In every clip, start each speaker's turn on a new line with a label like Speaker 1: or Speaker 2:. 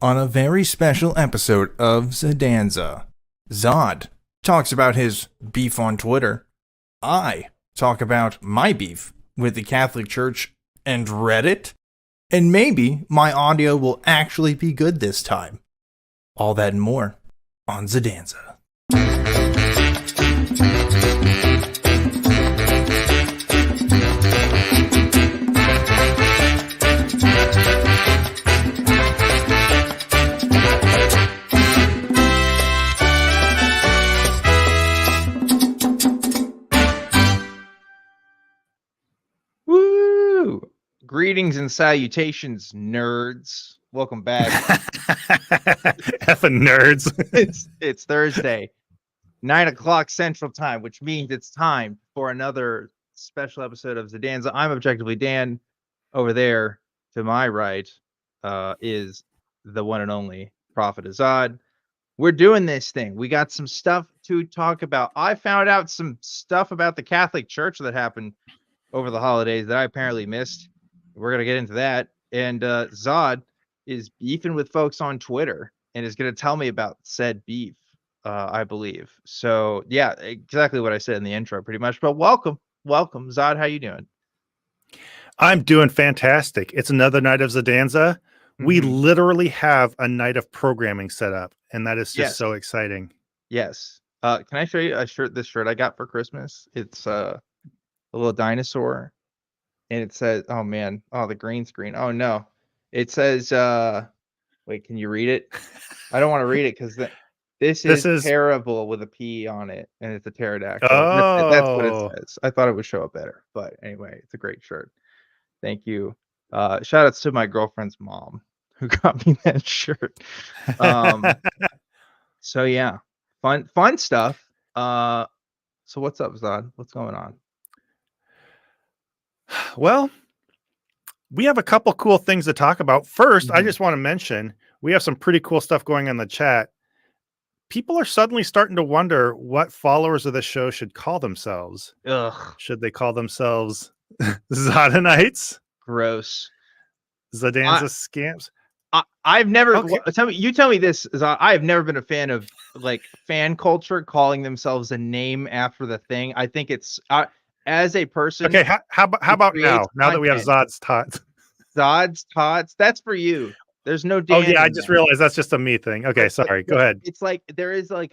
Speaker 1: on a very special episode of Zodanza. Zod talks about his beef on Twitter. I talk about my beef with the Catholic Church and Reddit. And maybe my audio will actually be good this time. All that and more on Zodanza.
Speaker 2: Woo! Greetings and salutations, nerds. Welcome back.
Speaker 3: Effing nerds.
Speaker 2: It's Thursday, 9 o'clock Central Time, which means it's time for another special episode of Zodanza. I'm Objectively Dan. Over there to my right is the one and only Prophet Azad. We're doing this thing. We got some stuff to talk about. I found out some stuff about the Catholic Church that happened over the holidays that I apparently missed. We're going to get into that. And Zod is beefing with folks on Twitter and is going to tell me about said beef, I believe. So, yeah, exactly what I said in the intro pretty much. But welcome. Zod, how you doing?
Speaker 3: I'm doing fantastic. It's another night of Zodanza. We literally have a night of programming set up, and that is just so exciting.
Speaker 2: Yes. Can I show you this shirt I got for Christmas? It's a little dinosaur. And it says, oh man, the green screen. Oh no. It says, wait, can you read it? I don't want to read it because this is terrible with a P on it, and it's a pterodactyl.
Speaker 3: Oh.
Speaker 2: That's what it says. I thought it would show up better, but anyway, it's a great shirt. Thank you. Shout outs to my girlfriend's mom who got me that shirt. So yeah, fun stuff. So what's up, Zod? What's going on?
Speaker 3: Well, we have a couple cool things to talk about. First, I just want to mention we have some pretty cool stuff going on in the chat. People are suddenly starting to wonder what followers of the show should call themselves.
Speaker 2: Ugh.
Speaker 3: Should they call themselves Zodanites?
Speaker 2: Gross.
Speaker 3: Zodanza scamps?
Speaker 2: I've never tell me this. I have never been a fan of like fan culture calling themselves a name after the thing. I think it's as a person.
Speaker 3: Okay, how about now that we have Zod's Tots?
Speaker 2: Zod's Tots, that's for you. There's no Dan.
Speaker 3: Oh yeah, I just realized that's just a me thing. Okay, sorry. Go ahead.
Speaker 2: It's like there is like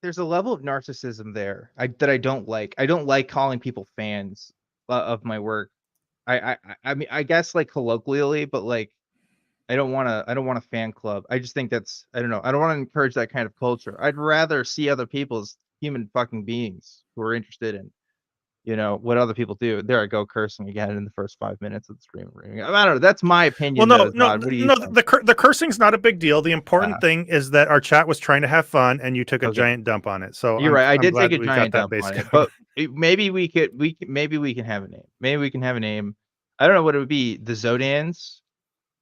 Speaker 2: there's a level of narcissism there that I don't like. I don't like calling people fans of my work. I mean, I guess like colloquially, but like I don't want a fan club. I just think that's, I don't know. I don't want to encourage that kind of culture. I'd rather see other people as human fucking beings who are interested in, what other people do. There I go, cursing again in the first 5 minutes of the stream. I don't know. That's my opinion.
Speaker 3: Well, the cursing's not a big deal. The important thing is that our chat was trying to have fun, and you took a giant dump on it. So
Speaker 2: you're right. I did take a giant dump on it, but maybe we can have a name. Maybe we can have a name. I don't know what it would be. The Zodans,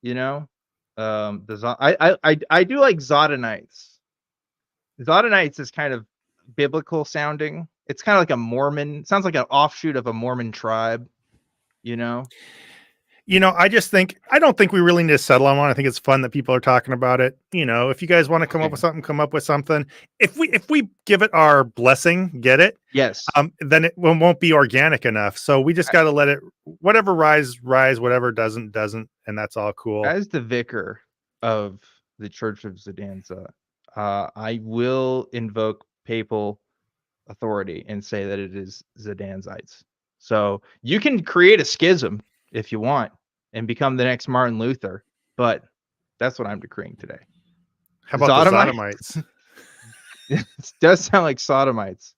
Speaker 2: I do like Zodanites. Zodanites is kind of biblical sounding. It's kind of like a Mormon. Sounds like an offshoot of a Mormon tribe. I
Speaker 3: don't think we really need to settle on one. I think it's fun that people are talking about it. If you guys want to come up with something, come up with something. If we give it our blessing, get it?
Speaker 2: Yes.
Speaker 3: Then it won't be organic enough. So we just got to let it, whatever rise, whatever doesn't, and that's all cool.
Speaker 2: As the vicar of the Church of Zodanza, I will invoke papal authority and say that it is Zodanzites. So you can create a schism if you want and become the next Martin Luther, but that's what I'm decreeing today.
Speaker 3: How about the Sodomites?
Speaker 2: It does sound like Sodomites.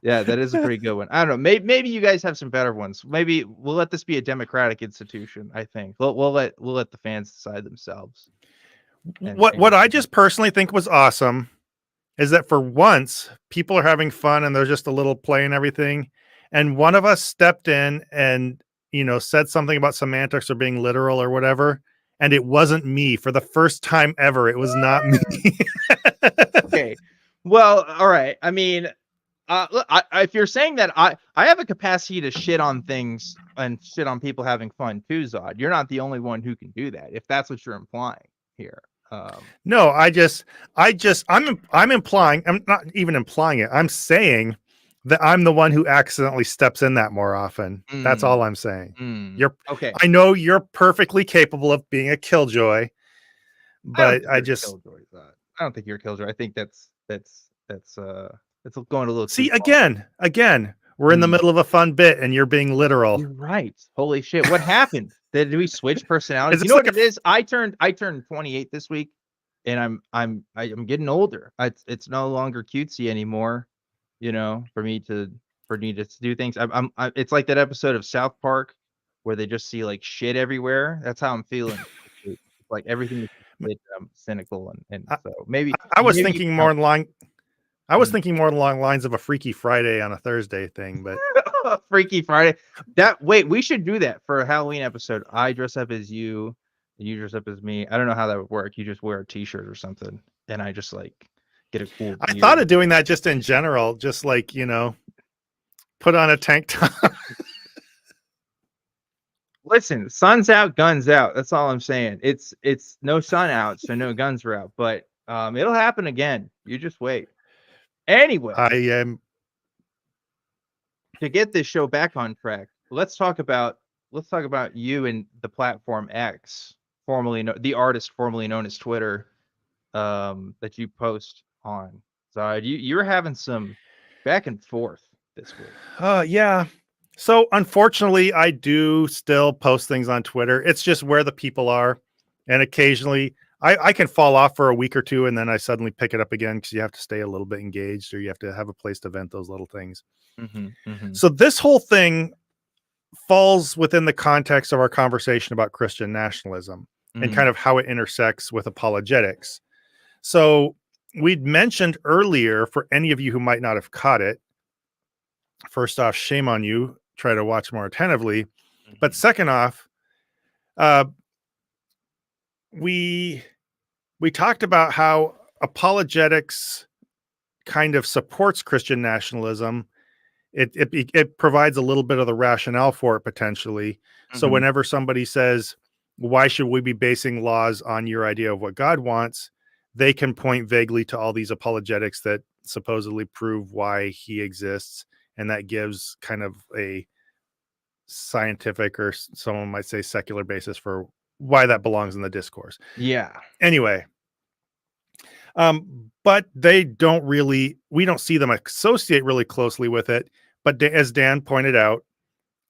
Speaker 2: Yeah, that is a pretty good one. I don't know. Maybe you guys have some better ones. Maybe we'll let this be a democratic institution. I think we'll let the fans decide themselves.
Speaker 3: What I just personally think was awesome is that for once people are having fun and there's just a little play and everything, and one of us stepped in and said something about semantics or being literal or whatever, and it wasn't me. For the first time ever, it was not me.
Speaker 2: Okay, well, all right. I mean, if you're saying that, I have a capacity to shit on things and shit on people having fun too, Zod. You're not the only one who can do that, if that's what you're implying here.
Speaker 3: No, I'm implying, I'm not even implying it. I'm saying that I'm the one who accidentally steps in that more often. That's all I'm saying.
Speaker 2: Okay.
Speaker 3: I know you're perfectly capable of being a killjoy, but I just
Speaker 2: I don't think you're a killjoy. I think that's going a little too
Speaker 3: see
Speaker 2: far.
Speaker 3: again, we're in the middle of a fun bit and you're being literal.
Speaker 2: You're right. Holy shit. What happened? Did we switch personalities?
Speaker 3: Is
Speaker 2: You
Speaker 3: this
Speaker 2: know
Speaker 3: like
Speaker 2: what it is? I turned 28 this week, and I'm getting older. It's no longer cutesy anymore, you know, for me to do things. It's like that episode of South Park where they just see like shit everywhere. That's how I'm feeling. It's like everything is shit, cynical and
Speaker 3: I,
Speaker 2: so maybe
Speaker 3: I was
Speaker 2: maybe you
Speaker 3: thinking
Speaker 2: can
Speaker 3: more
Speaker 2: help.
Speaker 3: in line. I was
Speaker 2: Mm.
Speaker 3: thinking more along the lines of a Freaky Friday on a Thursday thing, but
Speaker 2: Freaky Friday. We should do that for a Halloween episode. I dress up as you, and you dress up as me. I don't know how that would work. You just wear a t-shirt or something, and I just like get a cool
Speaker 3: I thought
Speaker 2: beard.
Speaker 3: of doing that just in general, just like, put on a tank top.
Speaker 2: Listen, sun's out, guns out. That's all I'm saying. It's no sun out, so no guns are out. But it'll happen again. You just wait. Anyway,
Speaker 3: I am
Speaker 2: to get this show back on track, let's talk about you and the platform X, the artist formerly known as Twitter, that you post on. So you're having some back and forth this week.
Speaker 3: yeah. So unfortunately, I do still post things on Twitter. It's just where the people are. And occasionally I can fall off for a week or two and then I suddenly pick it up again because you have to stay a little bit engaged or you have to have a place to vent those little things. So this whole thing falls within the context of our conversation about Christian nationalism and kind of how it intersects with apologetics. So we'd mentioned earlier, for any of you who might not have caught it, first off, shame on you. Try to watch more attentively. But second off, we talked about how apologetics kind of supports Christian nationalism. It provides a little bit of the rationale for it potentially. So whenever somebody says, why should we be basing laws on your idea of what God wants, they can point vaguely to all these apologetics that supposedly prove why he exists. And that gives kind of a scientific, or someone might say secular, basis for why that belongs in the discourse.
Speaker 2: Yeah.
Speaker 3: Anyway, but we don't see them associate really closely with it. But as Dan pointed out,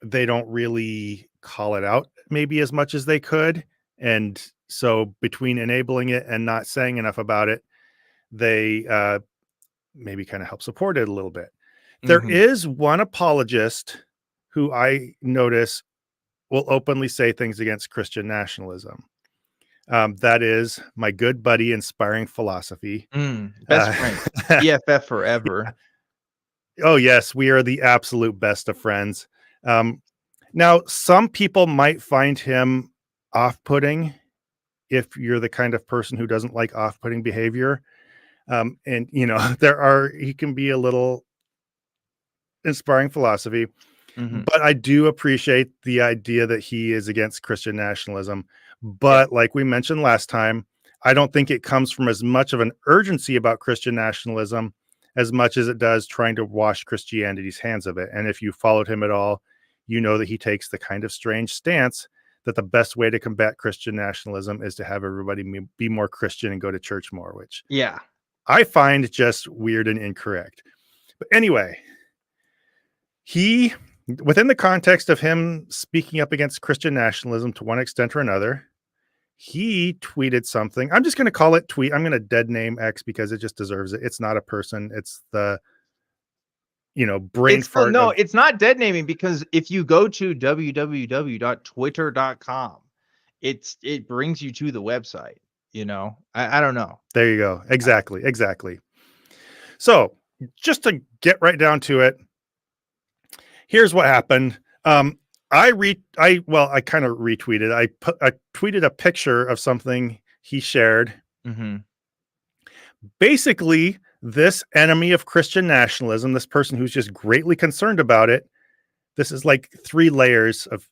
Speaker 3: they don't really call it out maybe as much as they could. And so between enabling it and not saying enough about it, they maybe kind of help support it a little bit. There is one apologist who I notice will openly say things against Christian nationalism. That is my good buddy, Inspiring Philosophy.
Speaker 2: Best friend. BFF forever.
Speaker 3: Oh, yes. We are the absolute best of friends. Now, some people might find him off-putting if you're the kind of person who doesn't like off-putting behavior. And, he can be a little Inspiring Philosophy. But I do appreciate the idea that he is against Christian nationalism. But like we mentioned last time, I don't think it comes from as much of an urgency about Christian nationalism as much as it does trying to wash Christianity's hands of it. And if you followed him at all, you know that he takes the kind of strange stance that the best way to combat Christian nationalism is to have everybody be more Christian and go to church more, which I find just weird and incorrect. But anyway, within the context of him speaking up against Christian nationalism to one extent or another, he tweeted something. I'm just going to call it tweet. I'm going to dead name X because it just deserves it. It's not a person. It's the, brain fart.
Speaker 2: No, it's not dead naming, because if you go to www.twitter.com, it brings you to the website. I don't know.
Speaker 3: There you go. Exactly. So just to get right down to it, here's what happened. I kind of retweeted. I tweeted a picture of something he shared. Basically, this enemy of Christian nationalism, this person who's just greatly concerned about it. This is like 3 layers of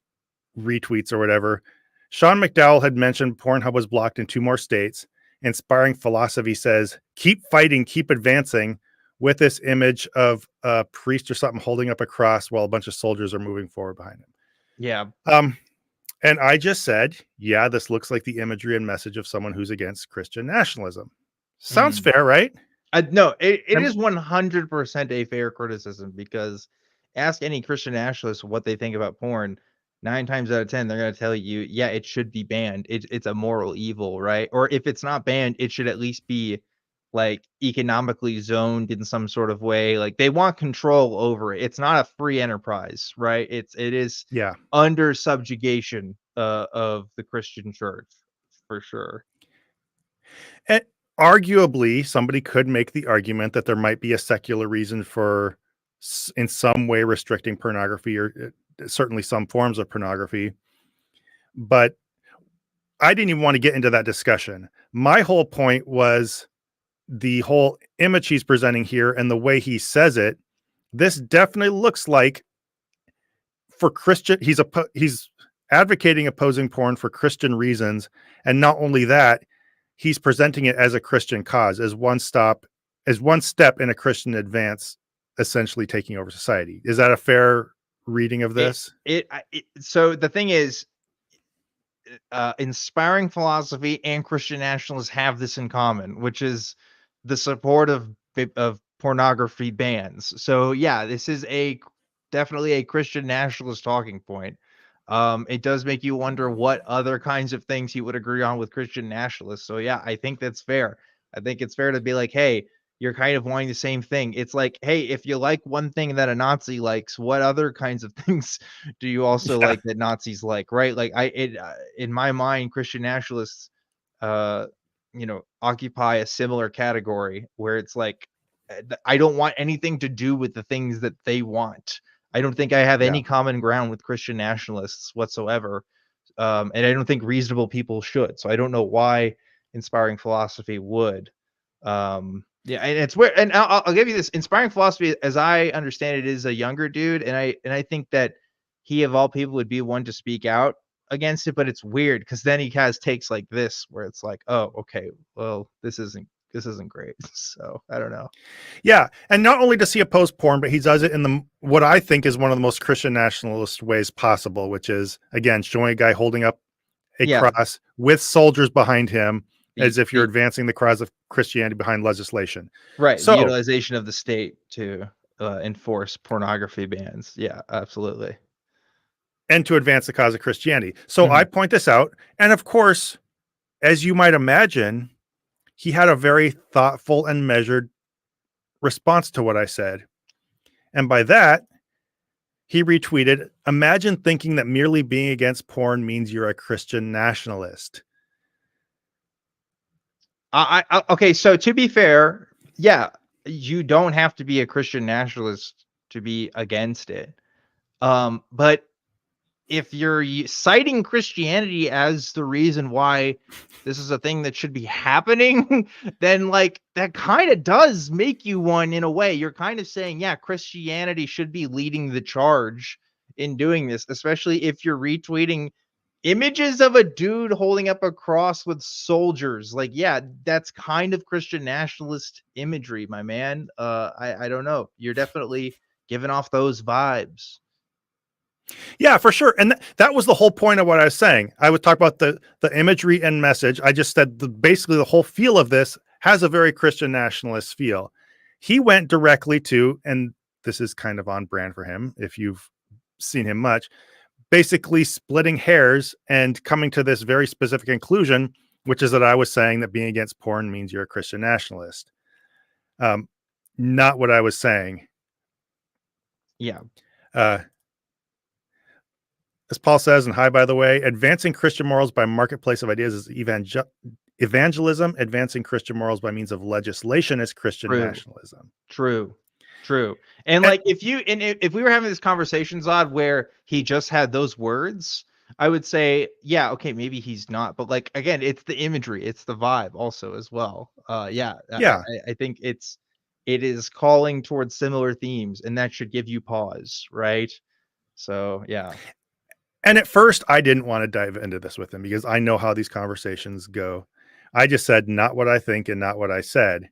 Speaker 3: retweets or whatever. Sean McDowell had mentioned Pornhub was blocked in 2 more states. Inspiring Philosophy says, keep fighting, keep advancing, with this image of a priest or something holding up a cross while a bunch of soldiers are moving forward behind him.
Speaker 2: Yeah.
Speaker 3: And I just said, yeah, this looks like the imagery and message of someone who's against Christian nationalism. Sounds fair, right?
Speaker 2: No, it is 100% a fair criticism, because ask any Christian nationalist what they think about porn. 9 times out of 10, they're going to tell you, yeah, it should be banned. It's a moral evil, right? Or if it's not banned, it should at least be like economically zoned in some sort of way. Like they want control over it. It's not a free enterprise, right? It is
Speaker 3: Yeah.
Speaker 2: under subjugation of the Christian church, for sure.
Speaker 3: And arguably, somebody could make the argument that there might be a secular reason for, in some way, restricting pornography, or certainly some forms of pornography. But I didn't even want to get into that discussion. My whole point was the whole image he's presenting here and the way he says it. This definitely looks like, for Christian, he's advocating opposing porn for Christian reasons. And not only that, he's presenting it as a Christian cause, as one step in a Christian advance, essentially taking over society. Is that a fair reading of this?
Speaker 2: So the thing is, Inspiring Philosophy and Christian nationalists have this in common, which is the support of pornography bans. So yeah, this is definitely a Christian nationalist talking point. It does make you wonder what other kinds of things he would agree on with Christian nationalists. So yeah, I think that's fair. I think it's fair to be like, hey, you're kind of wanting the same thing. It's like, hey, if you like one thing that a Nazi likes, what other kinds of things do you also like that Nazis like, right? Like in my mind, Christian nationalists, occupy a similar category where it's like, I don't want anything to do with the things that they want. I don't think I have any common ground with Christian nationalists whatsoever. And I don't think reasonable people should. So I don't know why Inspiring Philosophy would. Yeah, and it's weird. And I'll give you this. Inspiring Philosophy, as I understand it, is a younger dude, and I think that he, of all people, would be one to speak out against it. But it's weird because then he has takes like this, where it's like, oh, okay, well, this isn't great. So I don't know.
Speaker 3: Yeah, and not only does he oppose porn, but he does it in what I think is one of the most Christian nationalist ways possible, which is, again, showing a guy holding up a cross with soldiers behind him, as if you're advancing the cause of Christianity behind legislation.
Speaker 2: Right.
Speaker 3: So,
Speaker 2: the utilization of the state to enforce pornography bans. Yeah, absolutely.
Speaker 3: And to advance the cause of Christianity. So I point this out. And of course, as you might imagine, he had a very thoughtful and measured response to what I said. And by that, he retweeted, imagine thinking that merely being against porn means you're a Christian nationalist.
Speaker 2: Okay, so to be fair, yeah, you don't have to be a Christian nationalist to be against it. But if you're citing Christianity as the reason why this is a thing that should be happening, then like that kind of does make you one in a way. You're kind of saying, yeah, Christianity should be leading the charge in doing this, especially if you're retweeting images of a dude holding up a cross with soldiers. Like, yeah, that's kind of Christian nationalist imagery, my man. I don't know. You're definitely giving off those vibes.
Speaker 3: Yeah, for sure. And that was the whole point of what I was saying. I would talk about the imagery and message. I just said basically the whole feel of this has a very Christian nationalist feel. He went directly to, and this is kind of on brand for him, if you've seen him much, basically splitting hairs and coming to this very specific conclusion, which is that I was saying that being against porn means you're a Christian nationalist. Not what I was saying.
Speaker 2: Yeah.
Speaker 3: As Paul says, and hi, by the way, advancing Christian morals by marketplace of ideas is evangelism. Advancing Christian morals by means of legislation is Christian nationalism.
Speaker 2: True. And like if we were having this conversation, Zod, where he just had those words, I would say, yeah, okay, maybe he's not. But like again, it's the imagery, it's the vibe also as well. I think it is calling towards similar themes, and that should give you pause, right? So yeah.
Speaker 3: And at first, I didn't want to dive into this with him because I know how these conversations go. I just said not what I think and not what I said.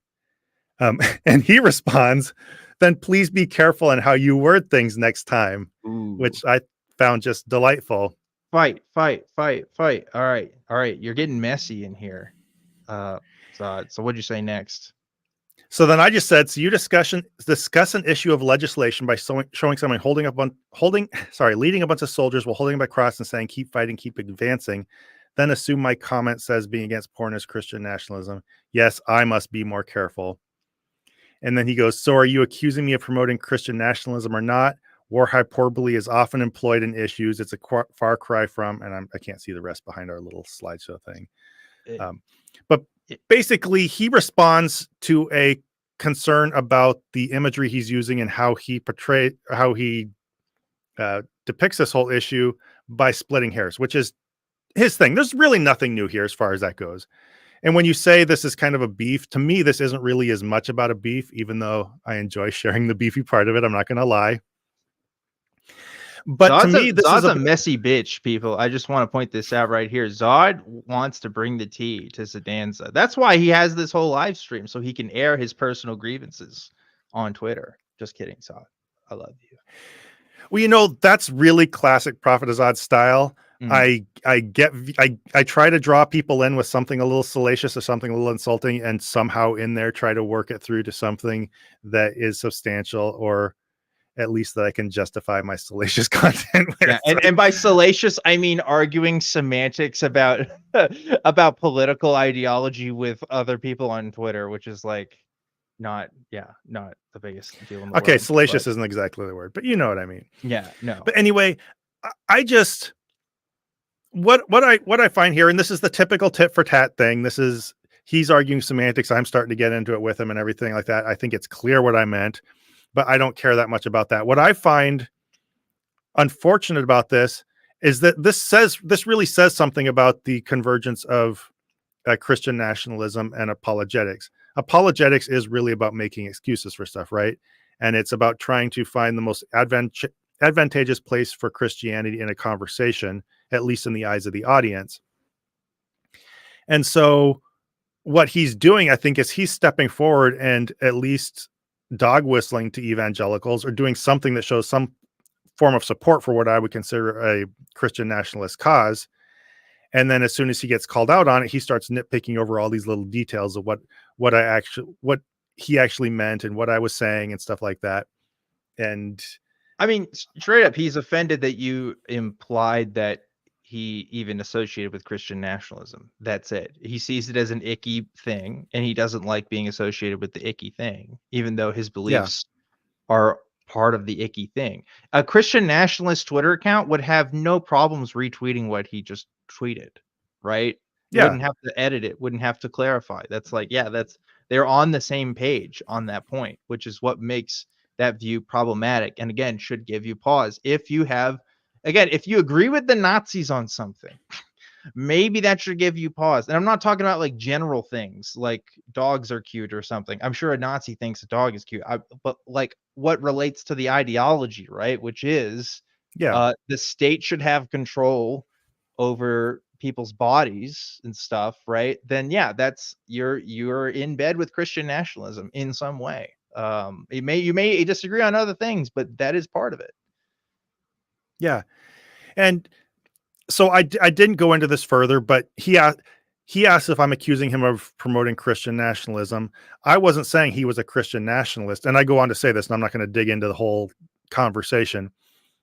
Speaker 3: And he responds, then please be careful in how you word things next time,
Speaker 2: Ooh.
Speaker 3: which I found just delightful.
Speaker 2: Fight. All right. You're getting messy in here. So what'd you say next?
Speaker 3: So then I just said, so you discuss an issue of legislation by showing someone leading a bunch of soldiers while holding up a cross and saying, keep fighting, keep advancing. Then assume my comment says being against porn is Christian nationalism. Yes, I must be more careful. And then he goes, so are you accusing me of promoting Christian nationalism or not? War hyperbole is often employed in issues. It's a far cry from, and I can't see the rest behind our little slideshow thing. But basically, he responds to a concern about the imagery he's using and how he depicts this whole issue by splitting hairs, which is his thing. There's really nothing new here as far as that goes. And when you say this is kind of a beef, to me, this isn't really as much about a beef, even though I enjoy sharing the beefy part of it. I'm not going to lie. But to me, this is
Speaker 2: a messy bitch, people. I just want to point this out right here. Zod wants to bring the tea to Zodanza. That's why he has this whole live stream, so he can air his personal grievances on Twitter. Just kidding, Zod. I love you.
Speaker 3: Well, that's really classic Prophet Azad style. I try to draw people in with something a little salacious or something a little insulting, and somehow in there try to work it through to something that is substantial, or at least that I can justify my salacious content with.
Speaker 2: Yeah, and by salacious, I mean arguing semantics about about political ideology with other people on Twitter, which is like not the biggest deal in the world.
Speaker 3: Okay, salacious isn't exactly the word, but you know what I mean.
Speaker 2: Yeah, no.
Speaker 3: But anyway, I just what I find here, and this is the typical tit for tat thing. He's arguing semantics. I'm starting to get into it with him and everything like that. I think it's clear what I meant, but I don't care that much about that. What I find unfortunate about this is that this really says something about the convergence of Christian nationalism and apologetics. Apologetics is really about making excuses for stuff, right? And it's about trying to find the most advantageous place for Christianity in a conversation, at least in the eyes of the audience. And so what he's doing, I think, is he's stepping forward and at least dog whistling to evangelicals, or doing something that shows some form of support for what I would consider a Christian nationalist cause. And then as soon as he gets called out on it, he starts nitpicking over all these little details of what he actually meant and what I was saying and stuff like that. And
Speaker 2: I mean, straight up, he's offended that you implied that he even associated with Christian nationalism. That's it. He sees it as an icky thing, and he doesn't like being associated with the icky thing, even though his beliefs are part of the icky thing. A Christian nationalist Twitter account would have no problems retweeting what he just tweeted, right?
Speaker 3: Yeah.
Speaker 2: Wouldn't have to edit it, wouldn't have to clarify. That's like, they're on the same page on that point, which is what makes that view problematic, and again should give you pause. If you agree with the Nazis on something, maybe that should give you pause. And I'm not talking about like general things like dogs are cute or something. I'm sure a Nazi thinks a dog is cute, but like what relates to the ideology, right? Which is the state should have control over people's bodies and stuff, right? Then that's you're in bed with Christian nationalism in some way. You may disagree on other things, but that is part of it.
Speaker 3: Yeah. And so I didn't go into this further, but he asked if I'm accusing him of promoting Christian nationalism. I wasn't saying he was a Christian nationalist. And I go on to say this, and I'm not going to dig into the whole conversation,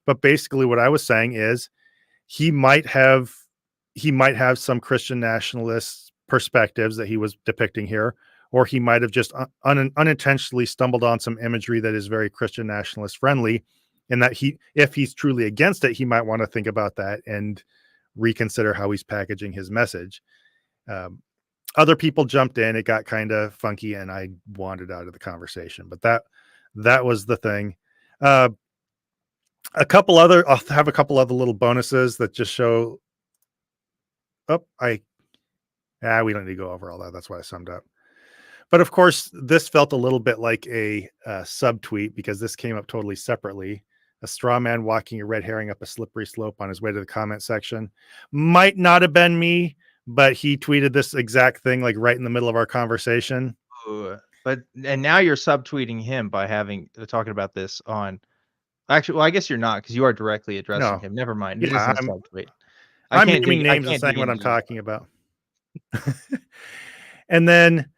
Speaker 3: but basically what I was saying is he might have some Christian nationalist perspectives that he was depicting here, or he might have just unintentionally stumbled on some imagery that is very Christian nationalist friendly, and that if he's truly against it, he might want to think about that and reconsider how he's packaging his message. Other people jumped in, it got kind of funky, and I wandered out of the conversation, but that was the thing. I'll have a couple other little bonuses that just show. We don't need to go over all that. That's why I summed up. But of course, this felt a little bit like a subtweet, because this came up totally separately. A straw man walking a red herring up a slippery slope on his way to the comment section. Might not have been me, but he tweeted this exact thing like right in the middle of our conversation.
Speaker 2: And now you're subtweeting him by talking about this on. Actually, well, I guess you're not, because you are directly addressing
Speaker 3: No.
Speaker 2: him. Never mind. It
Speaker 3: Yeah,
Speaker 2: isn't a subtweet.
Speaker 3: I'm naming names and saying what I'm talking about. And then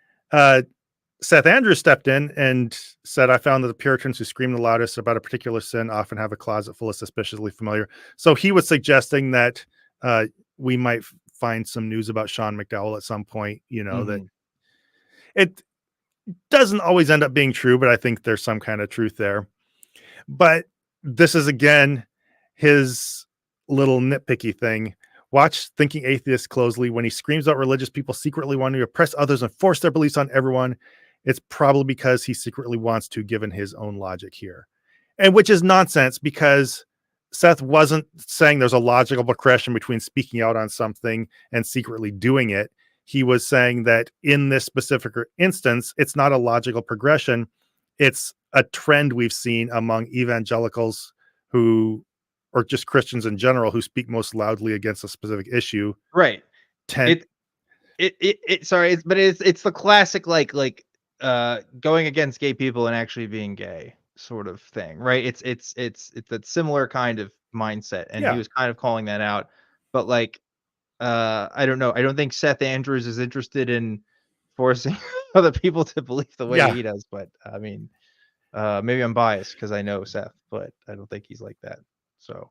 Speaker 3: Seth Andrews stepped in and said, I found that the Puritans who scream the loudest about a particular sin often have a closet full of suspiciously familiar. So he was suggesting that we might find some news about Sean McDowell at some point, that it doesn't always end up being true, but I think there's some kind of truth there. But this is, again, his little nitpicky thing. Watch Thinking Atheist closely. When he screams out religious people secretly wanting to oppress others and force their beliefs on everyone, it's probably because he secretly wants to, given his own logic here. And which is nonsense, because Seth wasn't saying there's a logical progression between speaking out on something and secretly doing it. He was saying that in this specific instance, it's not a logical progression. It's a trend we've seen among evangelicals or just Christians in general who speak most loudly against a specific issue.
Speaker 2: Right. It's the classic going against gay people and actually being gay sort of thing, right? It's that similar kind of mindset, and he was kind of calling that out. But I don't know. I don't think Seth Andrews is interested in forcing other people to believe the way he does. But I mean, maybe I'm biased because I know Seth, but I don't think he's like that. So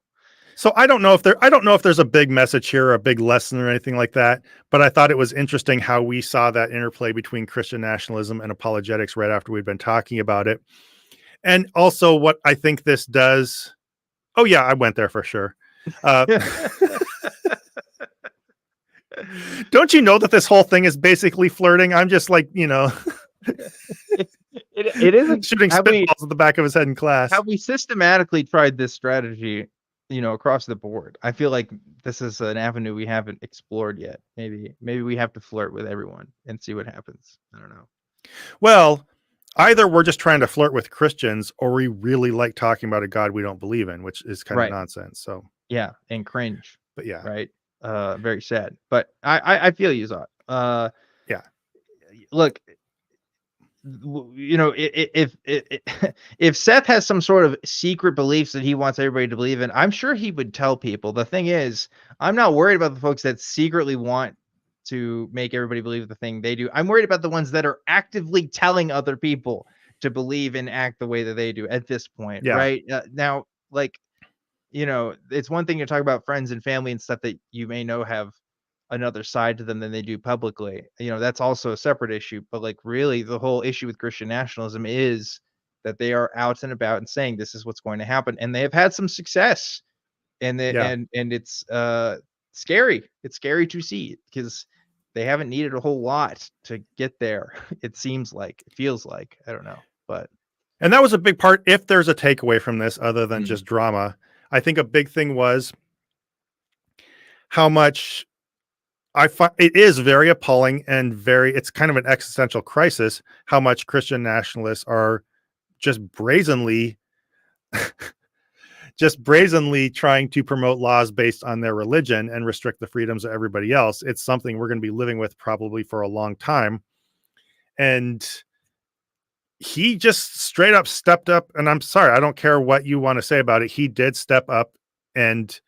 Speaker 3: I don't know if there's a big message here or a big lesson or anything like that, but I thought it was interesting how we saw that interplay between Christian nationalism and apologetics right after we'd been talking about it. And also what I think this does. Oh yeah, I went there for sure. Don't you know that this whole thing is basically flirting? I'm just like,
Speaker 2: it isn't
Speaker 3: shooting spitballs at the back of his head in class.
Speaker 2: Have we systematically tried this strategy, across the board? I feel like this is an avenue we haven't explored yet. Maybe we have to flirt with everyone and see what happens. I don't know.
Speaker 3: Well, either we're just trying to flirt with Christians, or we really like talking about a God we don't believe in, which is kind of nonsense. So
Speaker 2: yeah, and cringe.
Speaker 3: But yeah,
Speaker 2: right. Very sad. But I feel you, Zod.
Speaker 3: Yeah.
Speaker 2: Look, if Seth has some sort of secret beliefs that he wants everybody to believe in, I'm sure he would tell people. The thing is, I'm not worried about the folks that secretly want to make everybody believe the thing they do. I'm worried about the ones that are actively telling other people to believe and act the way that they do at this point. Right now, it's one thing to talk about friends and family and stuff that you may know have another side to them than they do publicly. That's also a separate issue. But really, the whole issue with Christian nationalism is that they are out and about and saying this is what's going to happen, and they have had some success. And it's scary. It's scary to see, because they haven't needed a whole lot to get there. It feels like, I don't know,
Speaker 3: and that was a big part. If there's a takeaway from this other than just drama, I think a big thing was how much I find it is very appalling and it's kind of an existential crisis how much Christian nationalists are just brazenly trying to promote laws based on their religion and restrict the freedoms of everybody else. It's something we're going to be living with probably for a long time. And he just straight up stepped up, and I'm sorry, I don't care what you want to say about it. He did step up and,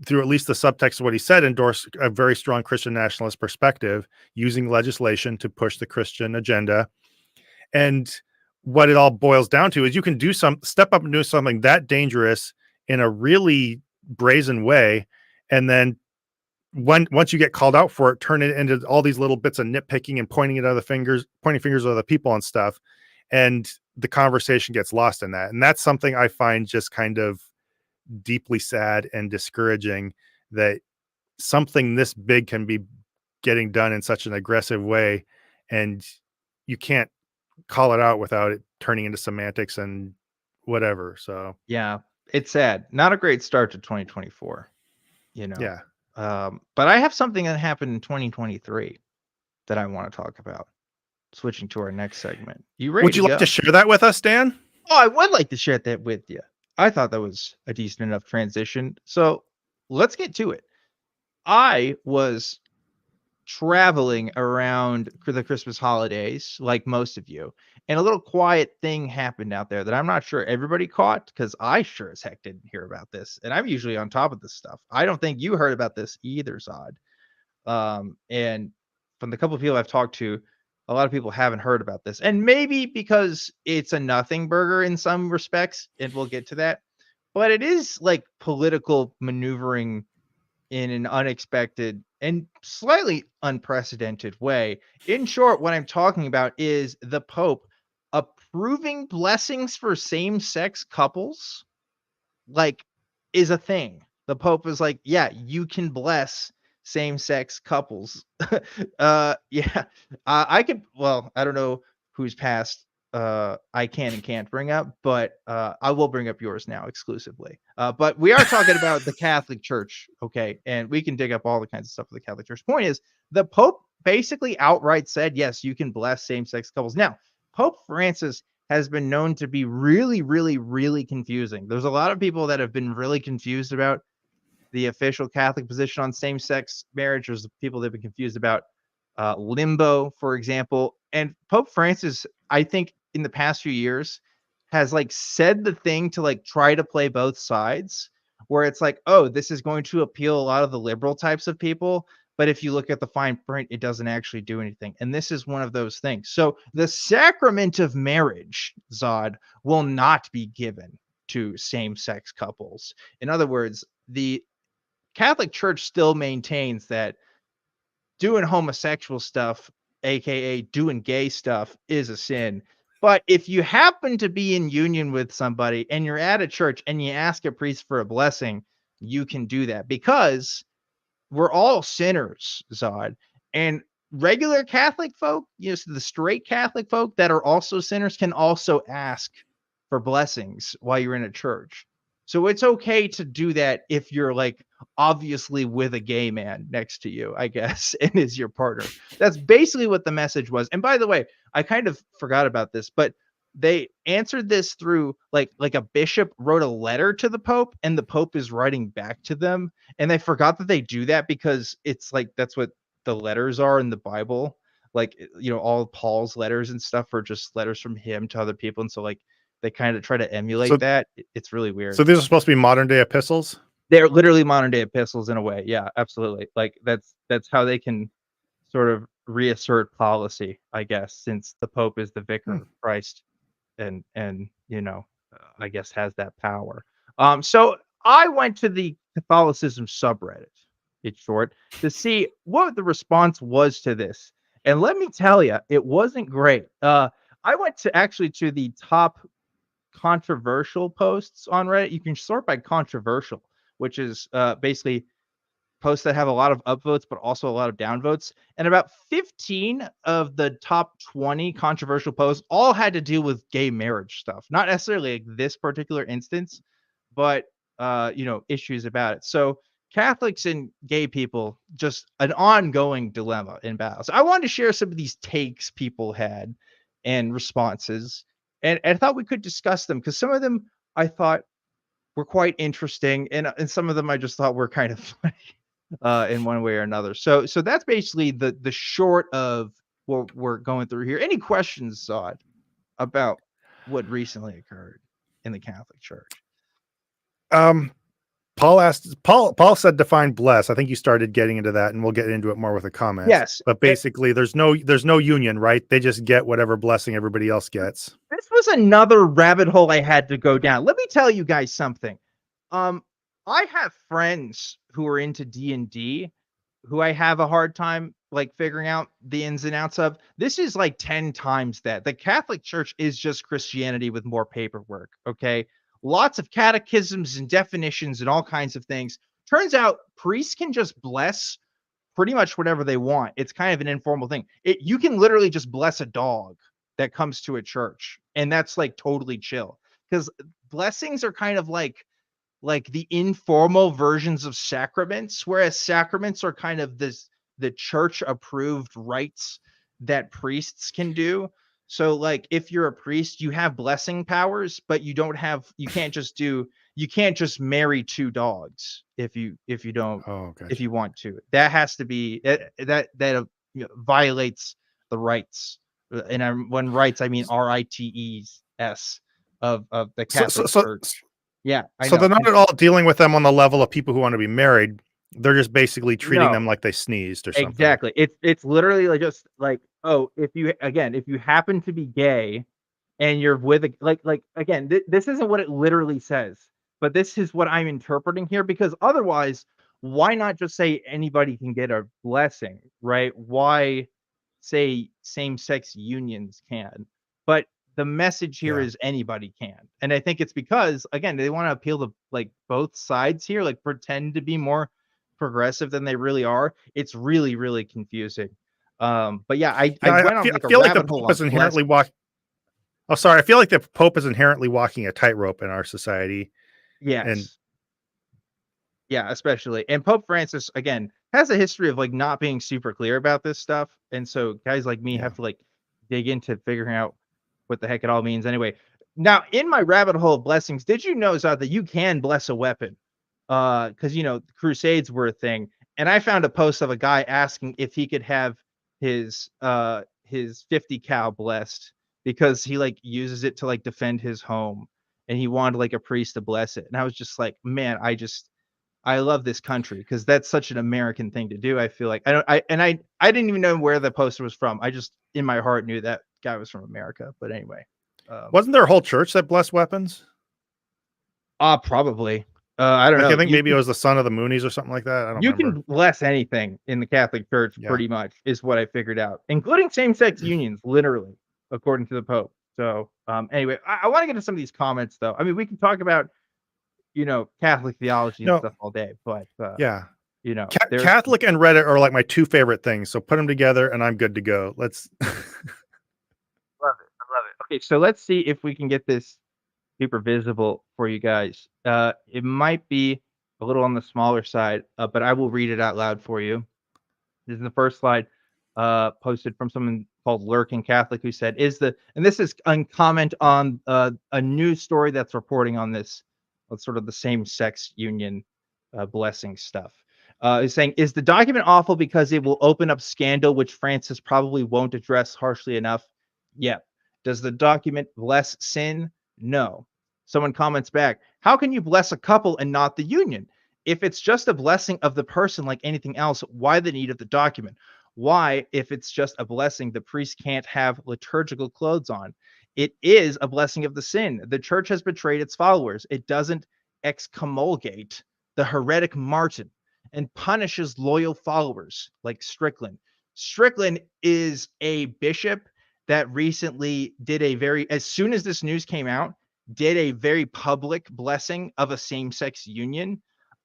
Speaker 3: through at least the subtext of what he said, endorse a very strong Christian nationalist perspective, using legislation to push the Christian agenda. And what it all boils down to is you can step up and do something that dangerous in a really brazen way. And then once you get called out for it, turn it into all these little bits of nitpicking and pointing fingers at other people and stuff. And the conversation gets lost in that. And that's something I find just kind of deeply sad and discouraging, that something this big can be getting done in such an aggressive way, and you can't call it out without it turning into semantics and whatever. So
Speaker 2: yeah, it's sad. Not a great start to 2024.
Speaker 3: Yeah.
Speaker 2: But I have something that happened in 2023 that I want to talk about. Switching to our next segment.
Speaker 3: Would you like to share that with us, Dan?
Speaker 2: Oh, I would like to share that with you. I thought that was a decent enough transition. So let's get to it. I was traveling around the Christmas holidays, like most of you, and a little quiet thing happened out there that I'm not sure everybody caught, because I sure as heck didn't hear about this, and I'm usually on top of this stuff. I don't think you heard about this either, Zod. And from the couple of people I've talked to, a lot of people haven't heard about this, and maybe because it's a nothing burger in some respects, and we'll get to that. But it is like political maneuvering in an unexpected and slightly unprecedented way. In short, what I'm talking about is the Pope approving blessings for same-sex couples, like, is a thing. The Pope is like, yeah, you can bless same-sex couples. Yeah, I could. Well, I don't know who's passed. I can and can't bring up, but I will bring up yours now exclusively. But we are talking about the Catholic Church, okay? And we can dig up all the kinds of stuff for the Catholic Church. Point is, the Pope basically outright said, yes, you can bless same-sex couples. Now, Pope Francis has been known to be really, really, really confusing. There's a lot of people that have been really confused about the official Catholic position on same-sex marriage. There's people that have been confused about limbo, for example. And Pope Francis, I think, in the past few years, has like said the thing to like try to play both sides, where it's like, oh, this is going to appeal a lot of the liberal types of people. But if you look at the fine print, it doesn't actually do anything. And this is one of those things. So the sacrament of marriage, Zod, will not be given to same-sex couples. In other words, the Catholic Church still maintains that doing homosexual stuff, aka doing gay stuff, is a sin. But if you happen to be in union with somebody and you're at a church and you ask a priest for a blessing, you can do that, because we're all sinners, Zod. And regular Catholic folk, so the straight Catholic folk that are also sinners, can also ask for blessings while you're in a church. So it's okay to do that if you're like obviously with a gay man next to you, I guess, and is your partner. That's basically what the message was. And by the way, I kind of forgot about this, but they answered this through like a bishop wrote a letter to the Pope, and the Pope is writing back to them. And they forgot that they do that because it's like that's what the letters are in the Bible. Like, all Paul's letters and stuff are just letters from him to other people. And so like they kind of try to emulate
Speaker 3: So,
Speaker 2: that. It's really weird.
Speaker 3: so these are supposed to be modern day epistles.
Speaker 2: They're literally modern day epistles in a way. Yeah, absolutely. Like that's how they can sort of reassert policy, I guess, since the Pope is the vicar of Christ and I guess has that power. So I went to the Catholicism subreddit, in short, to see what the response was to this. And let me tell you, it wasn't great. I went to the top controversial posts on Reddit. You can sort by controversial, which is basically posts that have a lot of upvotes, but also a lot of downvotes. And about 15 of the top 20 controversial posts all had to do with gay marriage stuff. Not necessarily like this particular instance, but issues about it. So Catholics and gay people, just an ongoing dilemma in battle. So I wanted to share some of these takes people had and responses. And I thought we could discuss them, because some of them I thought were quite interesting, and some of them I just thought were kind of funny in one way or another. So that's basically the short of what we're going through here. Any questions, Zod, about what recently occurred in the Catholic Church?
Speaker 3: Paul said define bless. I think you started getting into that, and we'll get into it more with a comment.
Speaker 2: Yes.
Speaker 3: But basically there's no union, right? They just get whatever blessing everybody else gets.
Speaker 2: This was another rabbit hole I had to go down. Let me tell you guys something. I have friends who are into D&D who I have a hard time like figuring out the ins and outs of. This is like 10 times that. The Catholic Church is just Christianity with more paperwork, okay? Lots of catechisms and definitions and all kinds of things. Turns out priests can just bless pretty much whatever they want. It's kind of an informal thing. You can literally just bless a dog that comes to a church, and that's like totally chill, because blessings are kind of like the informal versions of sacraments, whereas sacraments are kind of the church approved rites that priests can do. So like if you're a priest, you have blessing powers, but you can't just marry two dogs if you don't
Speaker 3: Oh,
Speaker 2: if
Speaker 3: gotcha.
Speaker 2: you want to. That has to be violates the rights. When rights I mean rights of the
Speaker 3: So, so,
Speaker 2: Catholic
Speaker 3: so,
Speaker 2: Church. Yeah, I
Speaker 3: so they're
Speaker 2: know.
Speaker 3: not at all dealing with them on the level of people who want to be married. They're just basically treating
Speaker 2: No.
Speaker 3: them like they sneezed or something.
Speaker 2: Exactly. It's literally like just like, oh, if you happen to be gay and you're with a like again, this isn't what it literally says, but this is what I'm interpreting here because otherwise, why not just say anybody can get a blessing, right? Why say same-sex unions can? But the message here
Speaker 3: Yeah.
Speaker 2: is anybody can. And I think it's because again, they want to appeal to like both sides here, like pretend to be more progressive than they really are. It's really, really confusing. But yeah, I
Speaker 3: Yeah,
Speaker 2: went on
Speaker 3: I
Speaker 2: like a
Speaker 3: feel like the
Speaker 2: rabbit hole
Speaker 3: Pope
Speaker 2: on
Speaker 3: is inherently
Speaker 2: blessing.
Speaker 3: walking. Oh, sorry. I feel like the Pope is inherently walking a tightrope in our society. And
Speaker 2: Yes. Yeah, especially. And Pope Francis, again, has a history of like not being super clear about this stuff. And so guys like me
Speaker 3: yeah,
Speaker 2: have to like dig into figuring out what the heck it all means. Anyway, now in my rabbit hole of blessings, did you know Zod, that you can bless a weapon? Because the Crusades were a thing. And I found a post of a guy asking if he could have his 50 cal blessed because he like uses it to like defend his home and he wanted like a priest to bless it. And I was just like, man, I love this country because that's such an American thing to do. I feel like I didn't even know where the poster was from. I just in my heart knew that guy was from America. But anyway,
Speaker 3: wasn't there a whole church that blessed weapons?
Speaker 2: probably. I don't
Speaker 3: Like I
Speaker 2: know.
Speaker 3: think maybe it was the son of the Moonies or something like that. I don't
Speaker 2: You
Speaker 3: remember.
Speaker 2: can bless anything in the Catholic Church,
Speaker 3: Yeah.
Speaker 2: pretty much, is what I figured out, including same-sex unions, literally, according to the Pope. So, anyway, I want to get to some of these comments, though. I mean, we can talk about Catholic theology and
Speaker 3: No.
Speaker 2: stuff all day, but
Speaker 3: Yeah.
Speaker 2: there's
Speaker 3: Catholic and Reddit are like my two favorite things. So put them together and I'm good to go. Let's.
Speaker 2: love it. I love it. Okay, so let's see if we can get this super visible for you guys. It might be a little on the smaller side, but I will read it out loud for you. This is the first slide posted from someone called Lurking Catholic who said, and this is a comment on a news story that's reporting on this, sort of the same sex union blessing stuff. Is saying, is the document awful because it will open up scandal, which Francis probably won't address harshly enough? Yeah. Does the document bless sin? No. Someone comments back, how can you bless a couple and not the union? If it's just a blessing of the person like anything else, why the need of the document? Why, if it's just a blessing, the priest can't have liturgical clothes on? It is a blessing of the sin. The church has betrayed its followers. It doesn't excommunicate the heretic Martin and punishes loyal followers like Strickland. Strickland is a bishop that recently as soon as this news came out, did a very public blessing of a same-sex union,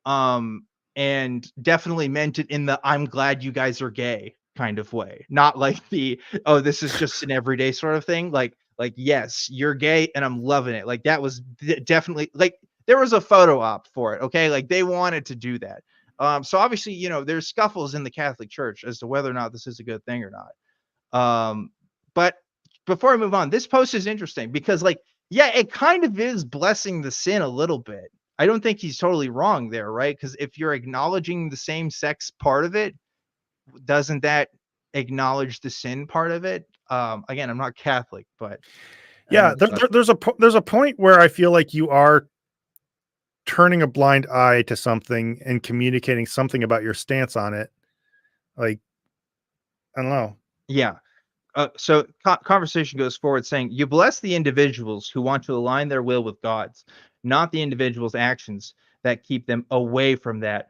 Speaker 2: and definitely meant it in the I'm glad you guys are gay kind of way, not like the oh this is just an everyday sort of thing. Like yes, you're gay and I'm loving it. Like that was definitely like there was a photo op for it. Okay, like they wanted to do that. So obviously there's scuffles in the Catholic Church as to whether or not this is a good thing or not. But before I move on, this post is interesting because, like, yeah, it kind of is blessing the sin a little bit. I don't think he's totally wrong there, right? Because if you're acknowledging the same sex part of it, doesn't that acknowledge the sin part of it? Again, I'm not Catholic, but I don't
Speaker 3: Yeah.
Speaker 2: know. So,
Speaker 3: There's a point where I feel like you are turning a blind eye to something and communicating something about your stance on it. Like, I don't know.
Speaker 2: yeah. So conversation goes forward saying, you bless the individuals who want to align their will with God's, not the individual's actions that keep them away from that.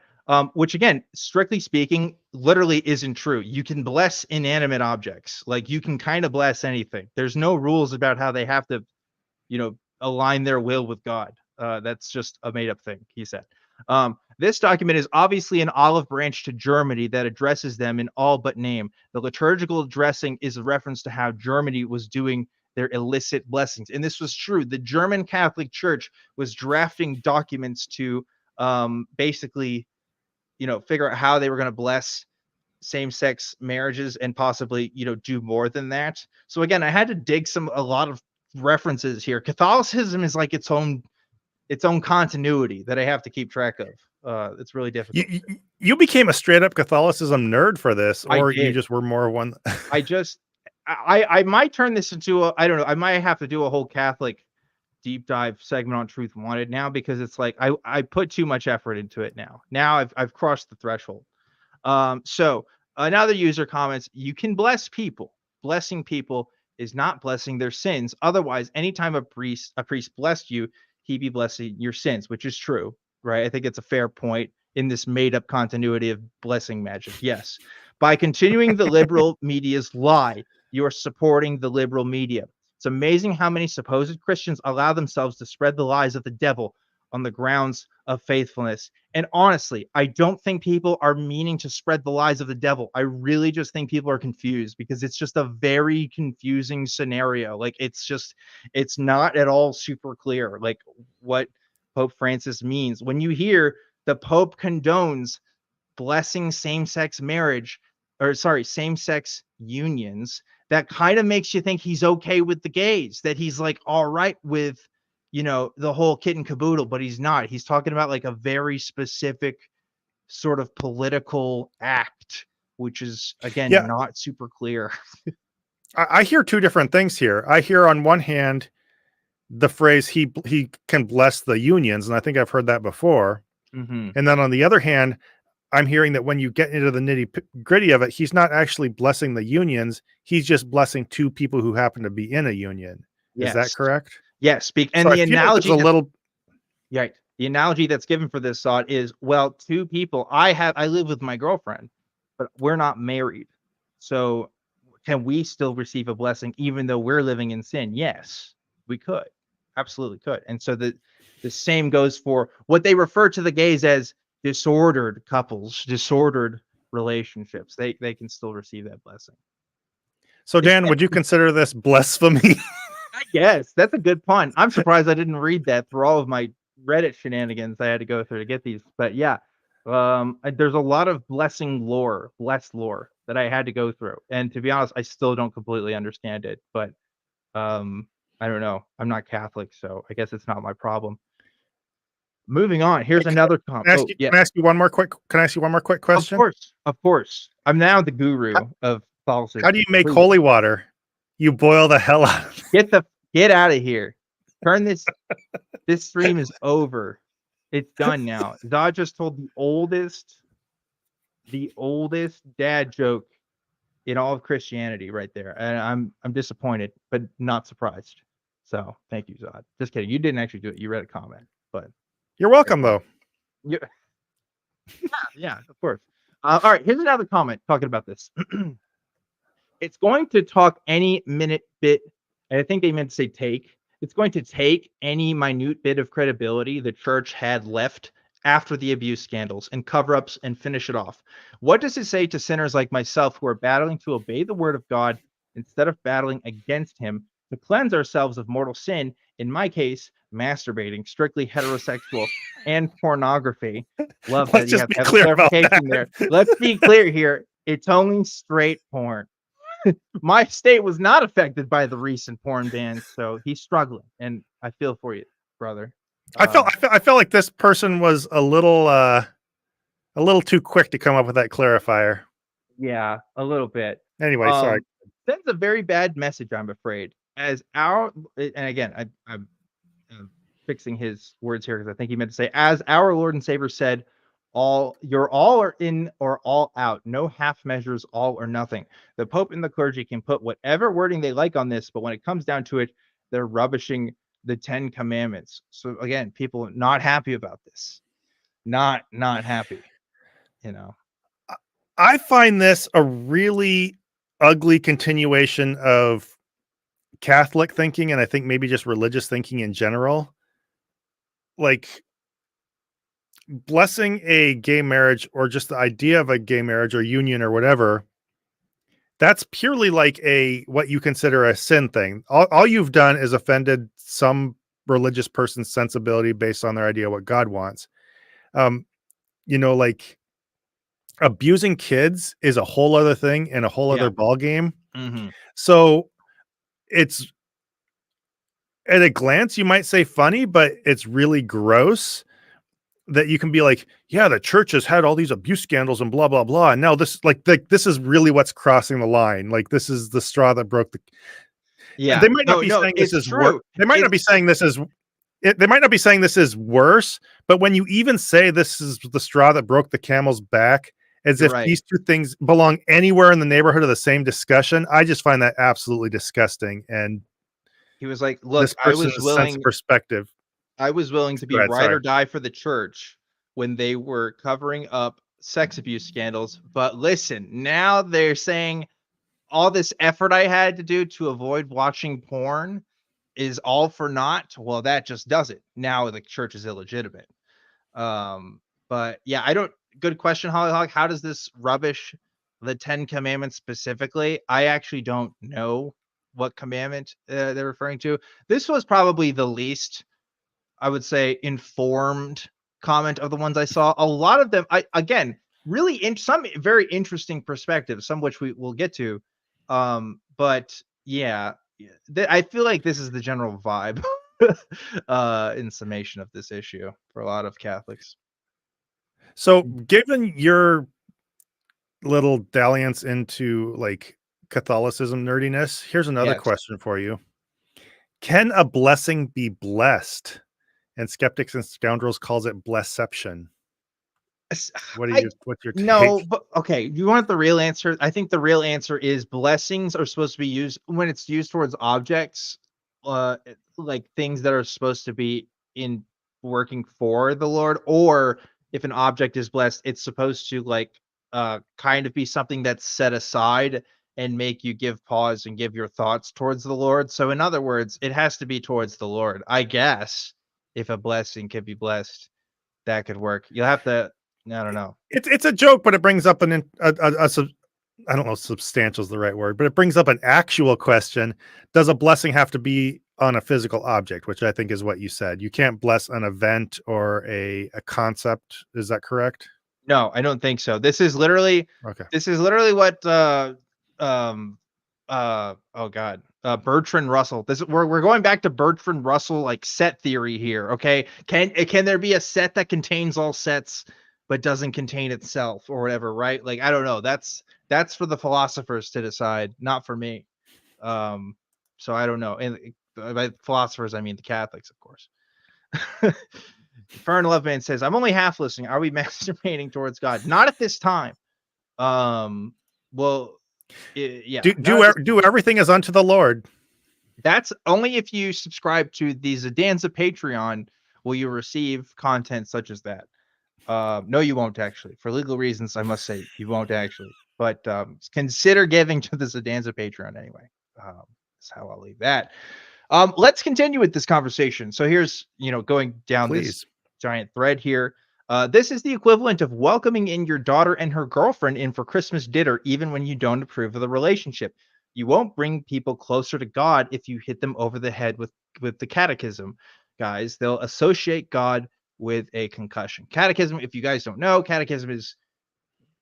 Speaker 2: Which again, strictly speaking, literally isn't true. You can bless inanimate objects. Like you can kind of bless anything. There's no rules about how they have to, align their will with God. That's just a made up thing, he said. This document is obviously an olive branch to Germany that addresses them in all but name. The liturgical addressing is a reference to how Germany was doing their illicit blessings. And this was true. The German Catholic Church was drafting documents to basically, figure out how they were going to bless same-sex marriages and possibly, do more than that. So again, I had to dig a lot of references here. Catholicism is like its own continuity that I have to keep track of. It's really difficult.
Speaker 3: You became a straight up Catholicism nerd for this, or you just were more one.
Speaker 2: I might turn this into I don't know. I might have to do a whole Catholic deep dive segment on Truth Wanted now, because it's like I put too much effort into it now. Now I've crossed the threshold. So another user comments, you can bless people. Blessing people is not blessing their sins. Otherwise, anytime a priest blessed you, he'd be blessing your sins, which is true, right? I think it's a fair point in this made up continuity of blessing magic. Yes. By continuing the liberal media's lie, you are supporting the liberal media. It's amazing how many supposed Christians allow themselves to spread the lies of the devil on the grounds of faithfulness. And honestly, I don't think people are meaning to spread the lies of the devil. I really just think people are confused, because it's just a very confusing scenario. Like, it's not at all super clear, like, what Pope Francis means. When you hear the Pope condones blessing same-sex marriage, or sorry, same-sex unions, that kind of makes you think he's okay with the gays, that he's like all right with, the whole kit and caboodle, but he's not. He's talking about like a very specific sort of political act, which is again not super clear.
Speaker 3: I hear two different things here. I hear on one hand the phrase he can bless the unions, and I think I've heard that before.
Speaker 2: Mm-hmm.
Speaker 3: And then on the other hand, I'm hearing that when you get into the nitty gritty of it, he's not actually blessing the unions. He's just blessing two people who happen to be in a union.
Speaker 2: Yes.
Speaker 3: Is that correct?
Speaker 2: Yes. And
Speaker 3: so
Speaker 2: the analogy,
Speaker 3: the
Speaker 2: analogy that's given for this thought is, well, two people, I live with my girlfriend, but we're not married. So can we still receive a blessing even though we're living in sin? Yes, we could. Absolutely could. And so the same goes for what they refer to the gays as disordered couples, disordered relationships. They can still receive that blessing.
Speaker 3: So Dan, would you consider this blasphemy?
Speaker 2: Yes, that's a good pun. I'm surprised I didn't read that through all of my Reddit shenanigans I had to go through to get these. But yeah, there's a lot of blessed lore that I had to go through. And to be honest, I still don't completely understand it. But I don't know. I'm not Catholic, so I guess it's not my problem. Moving on. Here's another comment.
Speaker 3: Can I ask you one more quick question?
Speaker 2: Of course. I'm now the guru of Catholicism.
Speaker 3: How do you make holy water? You boil the hell out of
Speaker 2: it. Get out of here. Turn this. This stream is over. It's done now. Zod just told the oldest dad joke in all of Christianity right there. And I'm disappointed, but not surprised. So thank you, Zod. Just kidding. You didn't actually do it. You read a comment, but
Speaker 3: you're welcome though.
Speaker 2: Yeah, of course. All right, here's another comment talking about this. It's going to talk any minute bit, and I think they meant to say take. It's going to take any minute bit of credibility the church had left after the abuse scandals and cover-ups and finish it off. What does it say to sinners like myself who are battling to obey the word of God instead of battling against him to cleanse ourselves of mortal sin? In my case, masturbating, strictly heterosexual, and pornography. Love that you have clarification there. Let's be clear here. It's only straight porn. My state was not affected by the recent porn bans, so he's struggling, and I feel for you, brother.
Speaker 3: I felt like this person was a little too quick to come up with that clarifier.
Speaker 2: Yeah, a little bit.
Speaker 3: Anyway, sorry.
Speaker 2: Sends a very bad message, I'm afraid. And again, I'm fixing his words here because I think he meant to say, as our Lord and Savior said, you're all or in or all out. No half measures, all or nothing. The Pope and the clergy can put whatever wording they like on this, but when it comes down to it, they're rubbishing the 10 commandments. So again, people not happy about this. Not happy.
Speaker 3: I find this a really ugly continuation of Catholic thinking, and I think maybe just religious thinking in general. Like, blessing a gay marriage or just the idea of a gay marriage or union or whatever, that's purely like what you consider a sin thing. All you've done is offended some religious person's sensibility based on their idea of what God wants. Like abusing kids is a whole other thing and a whole
Speaker 2: Yeah.
Speaker 3: other ball game.
Speaker 2: Mhm.
Speaker 3: So it's at a glance you might say funny, but it's really gross that you can be like, yeah, the church has had all these abuse scandals and blah blah blah, and now this this is really what's crossing the line. Like this is the straw that broke the.
Speaker 2: Yeah.
Speaker 3: They might not
Speaker 2: No,
Speaker 3: be
Speaker 2: no,
Speaker 3: saying this
Speaker 2: it's
Speaker 3: is worse.
Speaker 2: true.
Speaker 3: They might not be
Speaker 2: It's
Speaker 3: saying this is. They might not be saying this is worse, but when you even say this is the straw that broke the camel's back, as
Speaker 2: You're
Speaker 3: if
Speaker 2: right.
Speaker 3: these two things belong anywhere in the neighborhood of the same discussion, I just find that absolutely disgusting. And
Speaker 2: He was like,
Speaker 3: this
Speaker 2: "Look,
Speaker 3: person's sense of perspective.
Speaker 2: I was willing to
Speaker 3: Go
Speaker 2: be
Speaker 3: ahead.
Speaker 2: ride
Speaker 3: Sorry.
Speaker 2: or die for the church when they were covering up sex abuse scandals, but listen, now they're saying all this effort I had to do to avoid watching porn is all for naught. Well, that just does it. Now the church is illegitimate." But yeah, I don't good question, Hollyhock. How does this rubbish the 10 commandments specifically? I actually don't know what commandment they're referring to. This was probably the least, I would say, informed comment of the ones I saw. A lot of them, I again, really in some very interesting perspectives, some which we will get to. But yeah, I feel like this is the general vibe in summation of this issue for a lot of Catholics.
Speaker 3: So, given your little dalliance into like Catholicism nerdiness, here's another
Speaker 2: Yes.
Speaker 3: question for you. Can a blessing be blessed? And Skeptics and Scoundrels calls it blesception.
Speaker 2: S-
Speaker 3: What are
Speaker 2: I
Speaker 3: you what's your
Speaker 2: No,
Speaker 3: take?
Speaker 2: but okay. You want the real answer? I think the real answer is blessings are supposed to be used when it's used towards objects, like things that are supposed to be in working for the Lord, or if an object is blessed, it's supposed to like kind of be something that's set aside and make you give pause and give your thoughts towards the Lord. So in other words, it has to be towards the Lord. I guess if a blessing can be blessed, that could work. You'll have to I don't know.
Speaker 3: It's a joke, but it brings up I don't know if substantial is the right word, but it brings up an actual question. Does a blessing have to be on a physical object, which I think is what you said? You can't bless an event or a concept. Is that correct?
Speaker 2: No, I don't think so.
Speaker 3: Okay.
Speaker 2: This is literally what um oh god. Bertrand Russell. We're going back to Bertrand Russell like set theory here, okay? Can there be a set that contains all sets but doesn't contain itself or whatever, right? Like I don't know. That's for the philosophers to decide, not for me. Um so I don't know. And by philosophers I mean the Catholics, of course. Fern Loveman says, "I'm only half listening. Are we masturbating towards God? Not at this time. Well, yeah, not at this
Speaker 3: Do everything as unto the Lord.
Speaker 2: That's only if you subscribe to the Zodanza Patreon will you receive content such as that. No, you won't actually. For legal reasons, I must say you won't actually. But consider giving to the Zodanza Patreon anyway. That's how I'll leave that. Let's continue with this conversation. So here's, going down this
Speaker 3: Please.
Speaker 2: giant thread here. This is the equivalent of welcoming in your daughter and her girlfriend in for Christmas dinner, even when you don't approve of the relationship. You won't bring people closer to God if you hit them over the head with the catechism, guys. They'll associate God with a concussion. Catechism, if you guys don't know, catechism is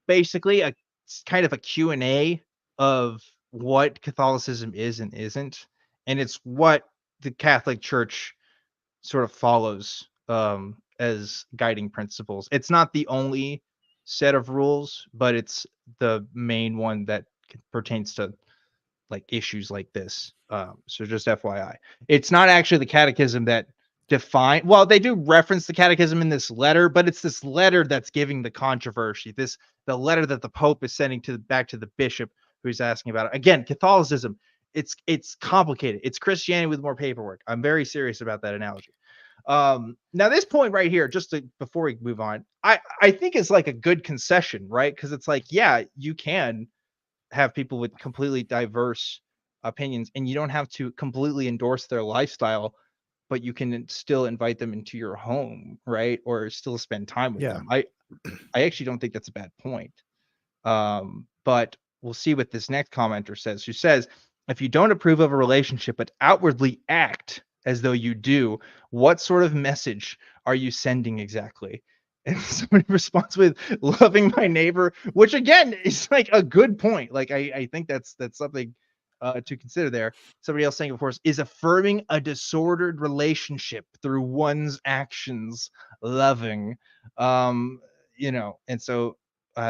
Speaker 2: basically a kind of a Q&A of what Catholicism is and isn't, and it's what the Catholic Church sort of follows as guiding principles. It's not the only set of rules, but it's the main one that pertains to like issues like this. So just FYI, it's not actually the catechism that define. Well, they do reference the catechism in this letter, but it's this letter that's giving the controversy. The letter that the Pope is sending back to the bishop who's asking about it. Again, Catholicism. It's complicated. It's Christianity with more paperwork. I'm very serious about that analogy. Now this point right here, before we move on, I think is like a good concession, right? Because it's like, yeah, you can have people with completely diverse opinions and you don't have to completely endorse their lifestyle, but you can still invite them into your home, right? Or still spend time with
Speaker 3: Yeah.
Speaker 2: them. I actually don't think that's a bad point. But we'll see what this next commenter says, who says, if you don't approve of a relationship but outwardly act as though you do, what sort of message are you sending exactly? And somebody responds with loving my neighbor, which again is like a good point. Like I think that's something to consider there. Somebody else saying, of course, is affirming a disordered relationship through one's actions loving. And so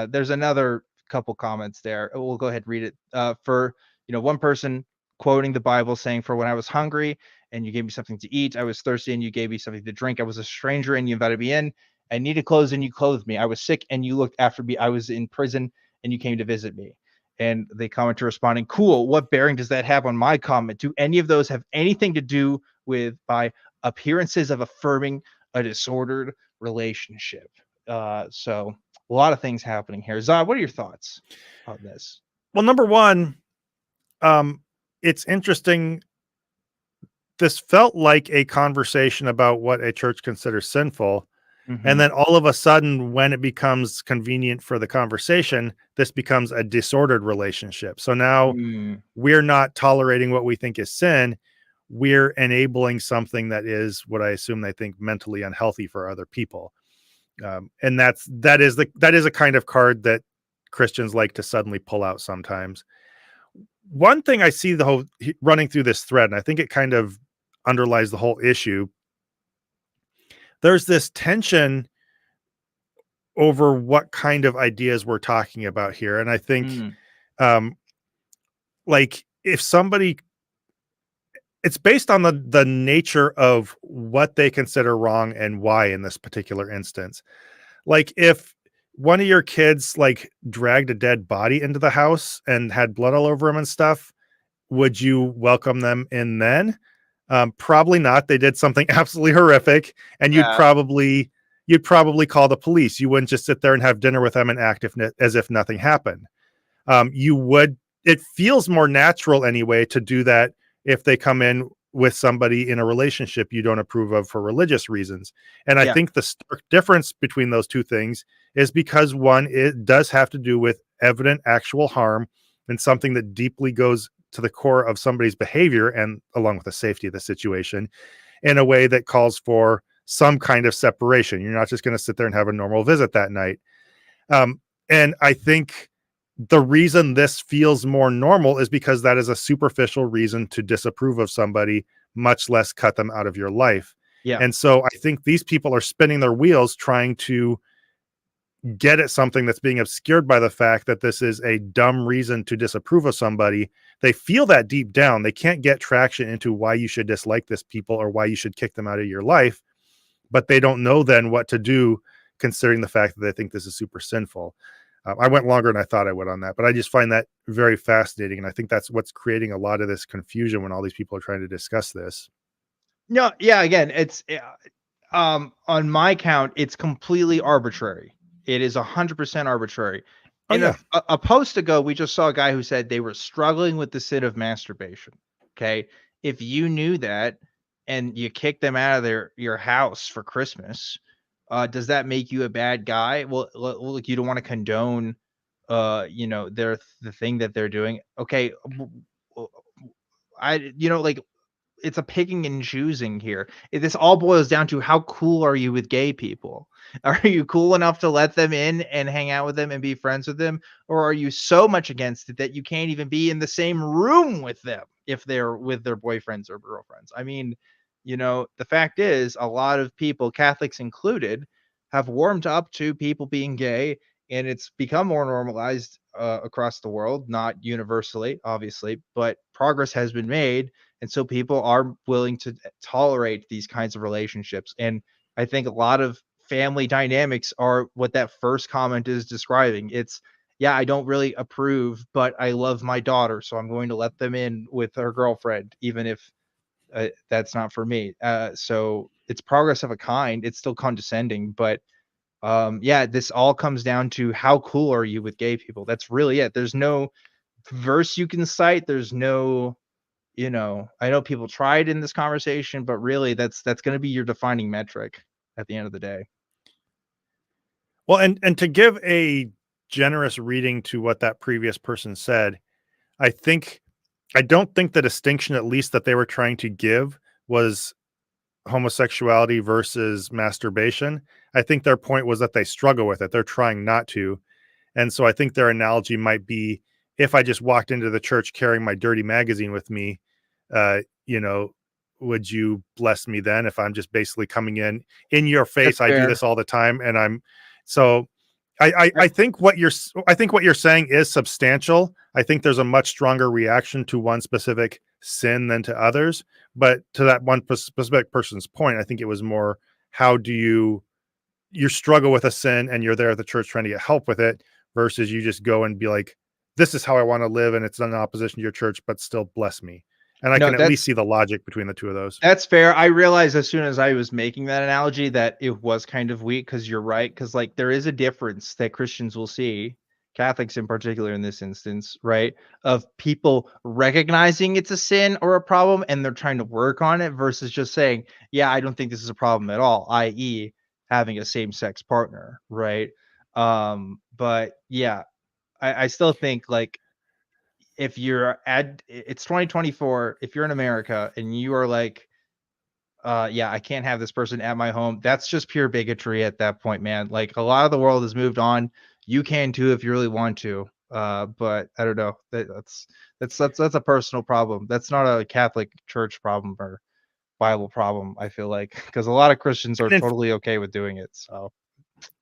Speaker 2: there's another couple comments there. We'll go ahead and read it. For one person quoting the Bible saying, for when I was hungry and you gave me something to eat, I was thirsty and you gave me something to drink, I was a stranger and you invited me in, I needed clothes and you clothed me, I was sick and you looked after me, I was in prison and you came to visit me. And they comment to responding, cool, what bearing does that have on my comment? Do any of those have anything to do with by appearances of affirming a disordered relationship? So a lot of things happening here. Zod, what are your thoughts on this?
Speaker 3: Well, number one, it's interesting. This felt like a conversation about what a church considers sinful. And then all of a sudden, when it becomes convenient for the conversation, this becomes a disordered relationship. So now we're not tolerating what we think is sin. We're enabling something that is what I assume they think mentally unhealthy for other people. And that is a kind of card that Christians like to suddenly pull out sometimes. One thing I see the whole running through this thread, and I think it kind of underlies the whole issue. There's this tension over what kind of ideas we're talking about here. And I think, like if somebody, it's based on the nature of what they consider wrong and why in this particular instance. Like if one of your kids like dragged a dead body into the house and had blood all over him and stuff, would you welcome them in then? Probably not. They did something absolutely horrific, and you'd probably call the police. You wouldn't just sit there and have dinner with them and act as if nothing happened. You would. It feels more natural anyway to do that if they come in with somebody in a relationship you don't approve of for religious reasons. And I think the stark difference between those two things is because one, it does have to do with evident actual harm and something that deeply goes to the core of somebody's behavior and along with the safety of the situation in a way that calls for some kind of separation. You're not just going to sit there and have a normal visit that night. And I think the reason this feels more normal is because that is a superficial reason to disapprove of somebody, much less cut them out of your life.
Speaker 2: Yeah.
Speaker 3: And so I think these people are spinning their wheels trying to get at something that's being obscured by the fact that this is a dumb reason to disapprove of somebody. They feel that deep down. They can't get traction into why you should dislike this people or why you should kick them out of your life, but they don't know then what to do considering the fact that they think this is super sinful. I went longer than I thought I would on that, but I just find that very fascinating. And I think that's what's creating a lot of this confusion when all these people are trying to discuss this.
Speaker 2: No, yeah, again, it's on my count, it's completely arbitrary. It is 100% arbitrary. A post ago, we just saw a guy who said they were struggling with the sin of masturbation. Okay. If you knew that and you kicked them out of your house for Christmas, does that make you a bad guy? Well, look, you don't want to condone, the thing that they're doing. Okay. It's a picking and choosing here. This all boils down to how cool are you with gay people? Are you cool enough to let them in and hang out with them and be friends with them? Or are you so much against it that you can't even be in the same room with them if they're with their boyfriends or girlfriends? I mean, the fact is a lot of people, Catholics included, have warmed up to people being gay, and it's become more normalized across the world, not universally, obviously, but progress has been made. And so people are willing to tolerate these kinds of relationships. And I think a lot of family dynamics are what that first comment is describing. It's, yeah, I don't really approve, but I love my daughter, so I'm going to let them in with her girlfriend, even if that's not for me. So it's progress of a kind. It's still condescending, but this all comes down to how cool are you with gay people? That's really it. There's no verse you can cite. There's no, I know people tried in this conversation, but really that's going to be your defining metric at the end of the day.
Speaker 3: Well, and to give a generous reading to what that previous person said, I don't think the distinction, at least that they were trying to give, was homosexuality versus masturbation. I think their point was that they struggle with it. They're trying not to. And so I think their analogy might be, if I just walked into the church carrying my dirty magazine with me, you know, would you bless me then if I'm just basically coming in your face?
Speaker 2: That's
Speaker 3: I do
Speaker 2: fair.
Speaker 3: this all the time. And I'm so I think what you're saying is substantial. I think there's a much stronger reaction to one specific sin than to others. But to that one specific person's point, I think it was more, how do you struggle with a sin and you're there at the church trying to get help with it, versus you just go and be like, this is how I want to live, and it's in opposition to your church, but still bless me. And I
Speaker 2: No,
Speaker 3: can at least see the logic between the two of those.
Speaker 2: That's fair. I realized as soon as I was making that analogy that it was kind of weak, because you're right. Because like there is a difference that Christians will see, Catholics in particular in this instance, right? Of people recognizing it's a sin or a problem and they're trying to work on it, versus just saying, yeah, I don't think this is a problem at all, i.e., having a same-sex partner, right? But yeah, I still think like if you're it's 2024, if you're in America and you are like, yeah, I can't have this person at my home, that's just pure bigotry at that point, man. Like a lot of the world has moved on. You can too if you really want to. But I don't know. That's a personal problem. That's not a Catholic Church problem or Bible problem, I feel like, because a lot of Christians are
Speaker 3: And
Speaker 2: totally okay with doing it. So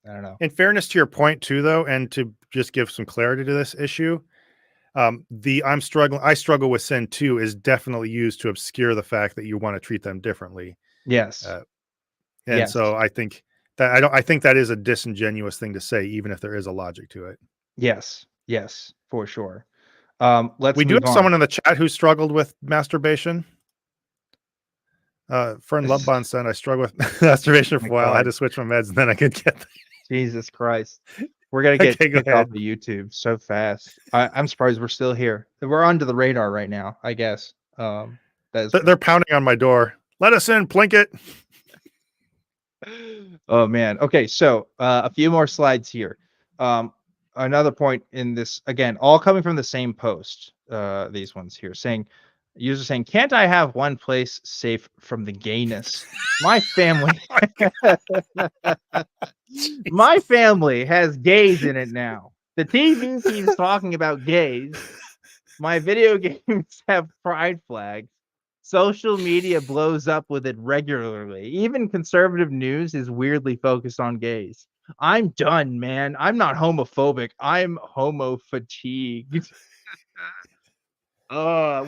Speaker 2: I don't know.
Speaker 3: in fairness to your point too, though, and to just give some clarity to this issue, I struggle with sin too is definitely used to obscure the fact that you want to treat them differently.
Speaker 2: Yes.
Speaker 3: Uh, and
Speaker 2: Yes.
Speaker 3: so I think that is a disingenuous thing to say, even if there is a logic to it.
Speaker 2: Yes. Yes, for sure. Let's
Speaker 3: We do
Speaker 2: move
Speaker 3: have
Speaker 2: on.
Speaker 3: someone in the chat who struggled with masturbation. Friend Lovebond said, I struggled with masturbation for a while. I had to switch my meds and then I could get
Speaker 2: Jesus Christ. We're gonna get
Speaker 3: Okay, go
Speaker 2: kicked off
Speaker 3: ahead.
Speaker 2: of YouTube so fast. I'm surprised we're still here. We're under the radar right now, I guess.
Speaker 3: They're pounding on my door. Let us in, Plinkett.
Speaker 2: Oh man. Okay, so a few more slides here. Another point in this, again, all coming from the same post. These ones here saying, user saying, can't I have one place safe from the gayness? My family my family has gays in it now. The TV keeps talking about gays. My video games have pride flags. Social media blows up with it regularly. Even conservative news is weirdly focused on gays. I'm done, man. I'm not homophobic. I'm homo fatigued.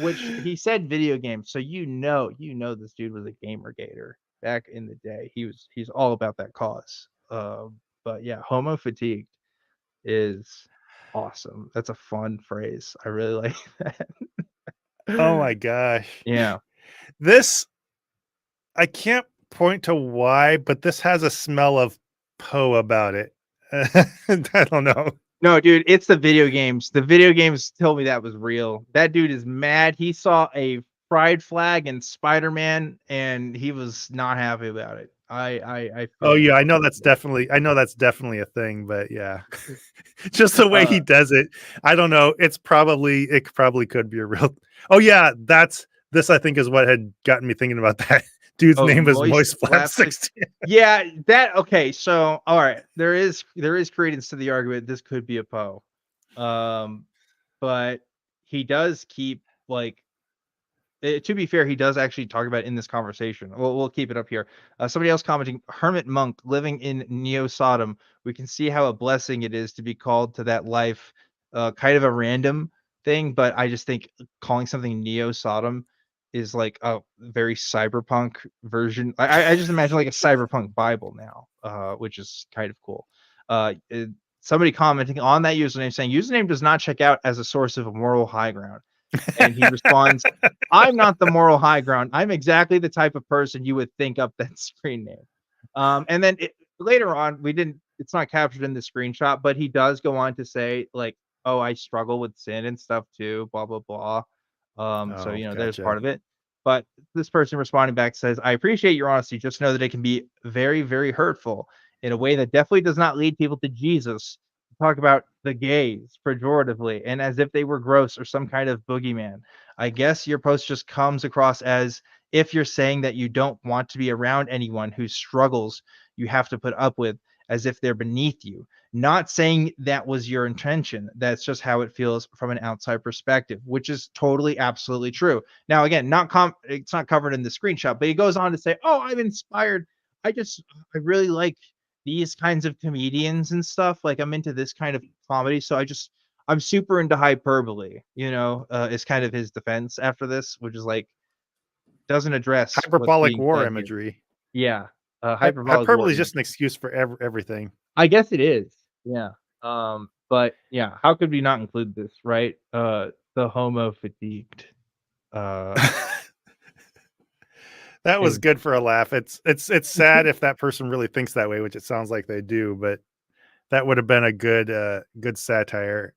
Speaker 2: Which he said video games, so you know this dude was a gamer gator back in the day. He's all about that cause. But yeah, homo fatigued is awesome. That's a fun phrase. I really like that.
Speaker 3: Oh my gosh.
Speaker 2: Yeah.
Speaker 3: This, I can't point to why, but this has a smell of Poe about it. I don't know.
Speaker 2: No, dude, it's the video games. The video games told me that was real. That dude is mad. He saw a pride flag in Spider-Man and he was not happy about it. I
Speaker 3: Oh
Speaker 2: feel
Speaker 3: yeah, I know that's definitely a thing, but yeah. Just the way he does it. I don't know. It probably could be a real. Oh yeah, this I think is what had gotten me thinking about that. Dude's name was Moist Flap 16.
Speaker 2: Yeah, okay. So all right, there is credence to the argument this could be a Poe. But he does keep like to be fair, he does actually talk about it in this conversation. We'll keep it up here. Somebody else commenting, Hermit Monk living in Neo Sodom. We can see how a blessing it is to be called to that life. Kind of a random thing, but I just think calling something Neo Sodom is like a very cyberpunk version. I just imagine like a cyberpunk Bible now, which is kind of cool. Somebody commenting on that username saying username does not check out as a source of a moral high ground. And he responds, I'm not the moral high ground. I'm exactly the type of person you would think up that screen name. And then later on, it's not captured in the screenshot, but he does go on to say, like, oh, I struggle with sin and stuff too, blah, blah, blah. So, there's part of it. But this person responding back says, I appreciate your honesty. Just know that it can be very, very hurtful in a way that definitely does not lead people to Jesus. Talk about the gays pejoratively and as if they were gross or some kind of boogeyman. I guess your post just comes across as if you're saying that you don't want to be around anyone whose struggles you have to put up with as if they're beneath you. Not saying that was your intention. That's just how it feels from an outside perspective, which is totally, absolutely true. Now, again, it's not covered in the screenshot, but he goes on to say, "Oh, I'm inspired. I really like these kinds of comedians and stuff. Like, I'm into this kind of comedy, so I'm super into hyperbole." Is kind of his defense after this, which is like doesn't address what's
Speaker 3: Hyperbolic
Speaker 2: being
Speaker 3: war
Speaker 2: said here.
Speaker 3: imagery.
Speaker 2: Yeah, hyperbolic
Speaker 3: Hyperbole
Speaker 2: war
Speaker 3: is just an
Speaker 2: imagery.
Speaker 3: excuse for everything.
Speaker 2: I guess it is. Yeah. But yeah, how could we not include this, right? The homo fatigued.
Speaker 3: That was
Speaker 2: Is
Speaker 3: good for a laugh. It's sad if that person really thinks that way, which it sounds like they do, but that would have been a good satire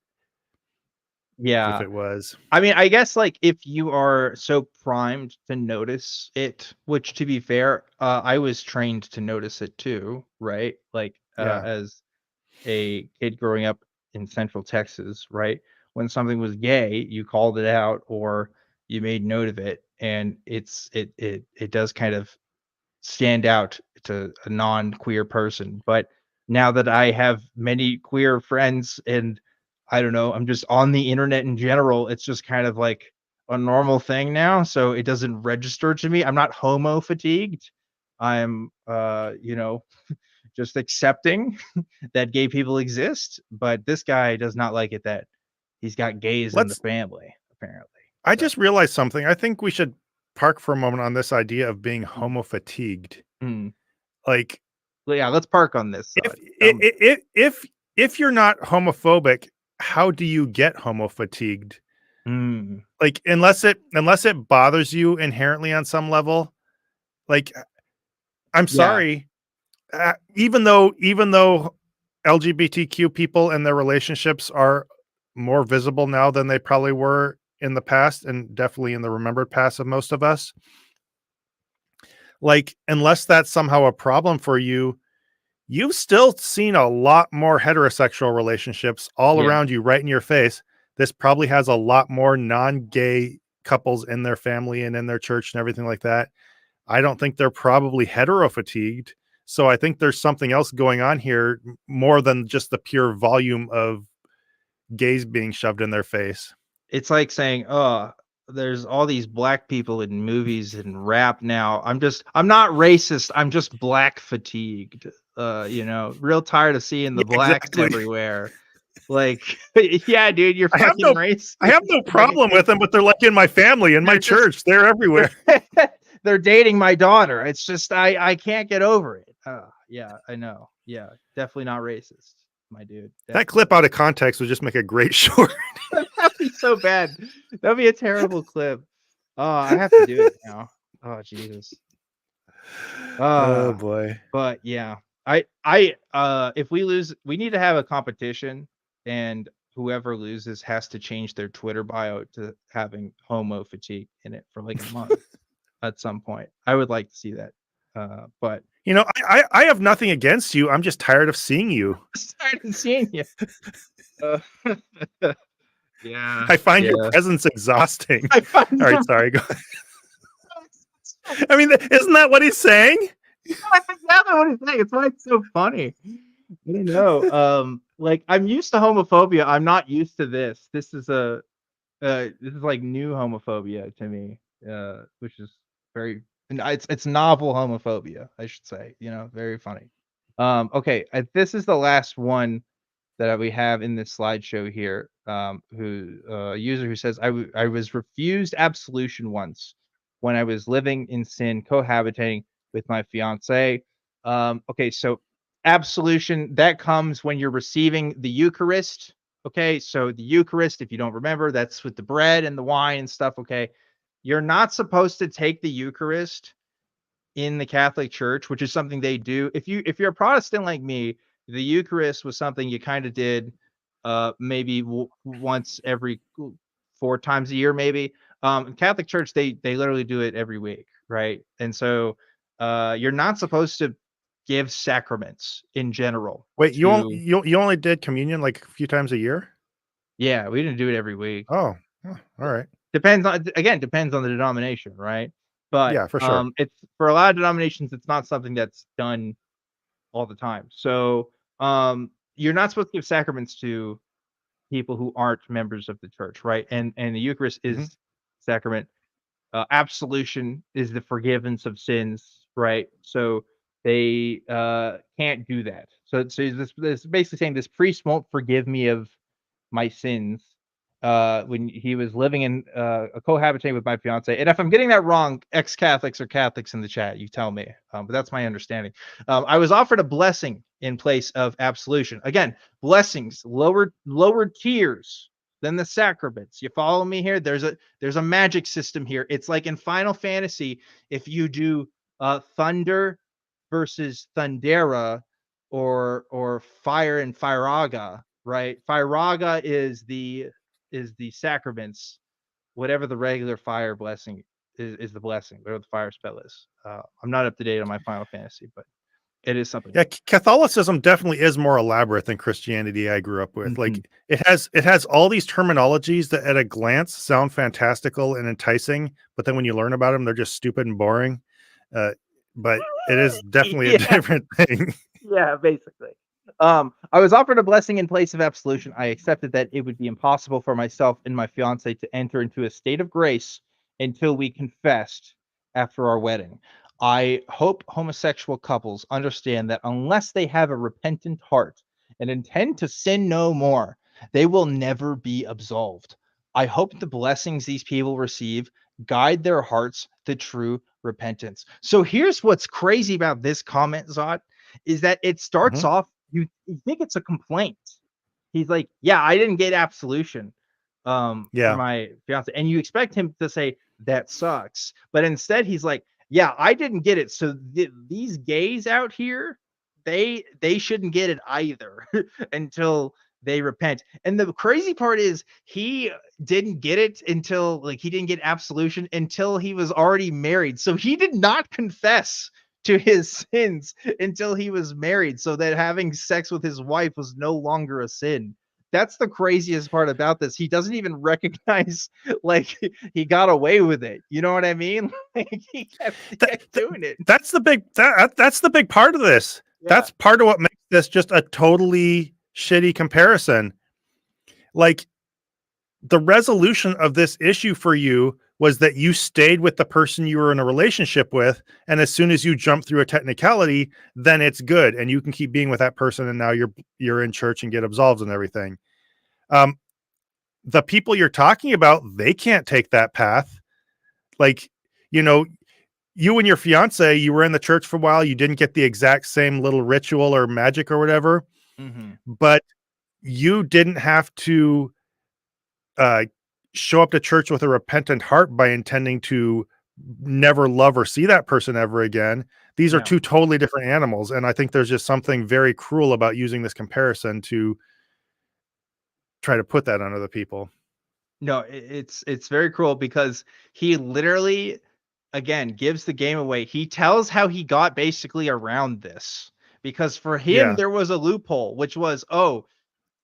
Speaker 3: if
Speaker 2: yeah.
Speaker 3: it was.
Speaker 2: I mean, I guess like if you are so primed to notice it, which to be fair, I was trained to notice it too, right? Like
Speaker 3: Yeah.
Speaker 2: as a kid growing up in Central Texas, right? When something was gay, you called it out or you made note of it, and it does kind of stand out to a non-queer person. But now that I have many queer friends and I don't know, I'm just on the internet in general, it's just kind of like a normal thing now. So it doesn't register to me. I'm not homo fatigued. I'm just accepting that gay people exist, but this guy does not like it that he's got gays in the
Speaker 3: Let's
Speaker 2: family, apparently.
Speaker 3: I
Speaker 2: So
Speaker 3: just realized something. I think we should park for a moment on this idea of being homo fatigued.
Speaker 2: mm.
Speaker 3: Like
Speaker 2: Well, yeah, let's park on this
Speaker 3: if
Speaker 2: side. Tell me.
Speaker 3: if you're not homophobic, how do you get homo fatigued?
Speaker 2: Mm,
Speaker 3: Like unless it bothers you inherently on some level. Like I'm
Speaker 2: yeah,
Speaker 3: sorry, even though LGBTQ people and their relationships are more visible now than they probably were in the past, and definitely in the remembered past of most of us, like unless that's somehow a problem for you, you've still seen a lot more heterosexual relationships all
Speaker 2: yeah.
Speaker 3: around you, right in your face. This probably has a lot more non-gay couples in their family and in their church and everything like that. I don't think they're probably hetero fatigued. So I think there's something else going on here more than just the pure volume of gays being shoved in their face.
Speaker 2: It's like saying, "Oh, there's all these black people in movies and rap now. I'm not racist. I'm just black fatigued. Real tired of seeing
Speaker 3: Yeah,
Speaker 2: the blacks
Speaker 3: exactly.
Speaker 2: everywhere." Like, yeah, dude, you're
Speaker 3: I have
Speaker 2: fucking
Speaker 3: no
Speaker 2: racist.
Speaker 3: I have no problem with them, but they're like in my family, in my
Speaker 2: They're just
Speaker 3: church. They're everywhere.
Speaker 2: they're, they're dating my daughter. It's just I can't get over it. Yeah, I know. Yeah, definitely not racist, my dude.
Speaker 3: That
Speaker 2: Definitely
Speaker 3: clip out of context would just make a great short.
Speaker 2: that'd be so bad. That'd be a terrible clip. Oh, I have to do it now. Oh, Jesus.
Speaker 3: Oh
Speaker 2: Uh,
Speaker 3: boy.
Speaker 2: but yeah, if we lose, we need to have a competition, and whoever loses has to change their Twitter bio to having homo fatigue in it for like a month at some point. I would like to see that. But
Speaker 3: You know, I have nothing against you. I'm just tired of seeing you.
Speaker 2: tired of seeing you. Uh, yeah,
Speaker 3: I find your
Speaker 2: yeah.
Speaker 3: presence exhausting.
Speaker 2: I find
Speaker 3: All right, sorry. Go. I mean, isn't that what he's saying?
Speaker 2: That's exactly what he's saying. It's why it's so funny. I don't know. Like I'm used to homophobia. I'm not used to this. This is like new homophobia to me. Which is very it's novel homophobia, I should say. Very funny. Okay, this is the last one that we have in this slideshow here. A user who says, I was refused absolution once when I was living in sin, cohabitating with my fiance. Okay, so absolution that comes when you're receiving the Eucharist. Okay, so the Eucharist, if you don't remember, that's with the bread and the wine and stuff. Okay, you're not supposed to take the Eucharist in the Catholic Church, which is something they do. If you're a Protestant like me, the Eucharist was something you kind of did maybe once every 4 times a year, maybe. In Catholic Church, they literally do it every week, right? And so you're not supposed to give sacraments in general
Speaker 3: Wait, you only
Speaker 2: to
Speaker 3: you only did communion like a few times a year?
Speaker 2: yeah, we didn't do it every week.
Speaker 3: Oh, all right.
Speaker 2: Depends on the denomination, right? But
Speaker 3: Yeah, for sure.
Speaker 2: it's for a lot of denominations, it's not something that's done all the time. So you're not supposed to give sacraments to people who aren't members of the church, right? And the Eucharist
Speaker 3: Mhm.
Speaker 2: is sacrament. Absolution is the forgiveness of sins, right? So they can't do that. So this basically saying this priest won't forgive me of my sins when he was living in a cohabitating with my fiance. And if I'm getting that wrong, ex-Catholics or Catholics in the chat, you tell me. But that's my understanding. I was offered a blessing in place of absolution. Again, blessings, lower tiers than the sacraments. You follow me here? There's a magic system here. It's like in Final Fantasy, if you do thunder versus Thundera or fire and Firaga, right? Firaga is the sacraments. Whatever the regular fire blessing is the blessing, whatever the fire spell is. I'm not up to date on my Final Fantasy, but it is something.
Speaker 3: Yeah, Catholicism definitely is more elaborate than Christianity I grew up with.
Speaker 2: Mhm.
Speaker 3: Like it has all these terminologies that at a glance sound fantastical and enticing, but then when you learn about them, they're just stupid and boring. But it is definitely a
Speaker 2: Yeah.
Speaker 3: different thing.
Speaker 2: Yeah, basically. I was offered a blessing in place of absolution. I accepted that it would be impossible for myself and my fiance to enter into a state of grace until we confessed after our wedding. I hope homosexual couples understand that unless they have a repentant heart and intend to sin no more, they will never be absolved. I hope the blessings these people receive guide their hearts to true repentance. So here's what's crazy about this comment, Zod, is that it starts
Speaker 3: Mhm.
Speaker 2: off, you think it's a complaint. He's like, yeah, I didn't get absolution for
Speaker 3: Yeah.
Speaker 2: my fiance. And you expect him to say, that sucks. But instead, he's like, yeah, I didn't get it. So these gays out here, they shouldn't get it either until they repent. And the crazy part is he didn't get it until like he didn't get absolution until he was already married. So he did not confess to his sins until he was married, so that having sex with his wife was no longer a sin. That's the craziest part about this. He doesn't even recognize like he got away with it. You know what I mean? Like he kept doing it.
Speaker 3: That's the big that's the big part of this.
Speaker 2: Yeah.
Speaker 3: That's part of what makes this just a totally shitty comparison. Like the resolution of this issue for you was that you stayed with the person you were in a relationship with, and as soon as you jump through a technicality, then it's good and you can keep being with that person, and now you're in church and get absolved and everything. The people you're talking about, they can't take that path. Like, you know, you and your fiance, you were in the church for a while, you didn't get the exact same little ritual or magic or whatever, but you didn't have to uh, show up to church with a repentant heart by intending to never love or see that person ever again. These are
Speaker 2: Yeah.
Speaker 3: two totally different animals. And I think there's just something very cruel about using this comparison to try to put that on other people.
Speaker 2: No, it's very cruel because he literally again gives the game away. He tells how he got basically around this because for him
Speaker 3: Yeah.
Speaker 2: there was a loophole, which was, oh,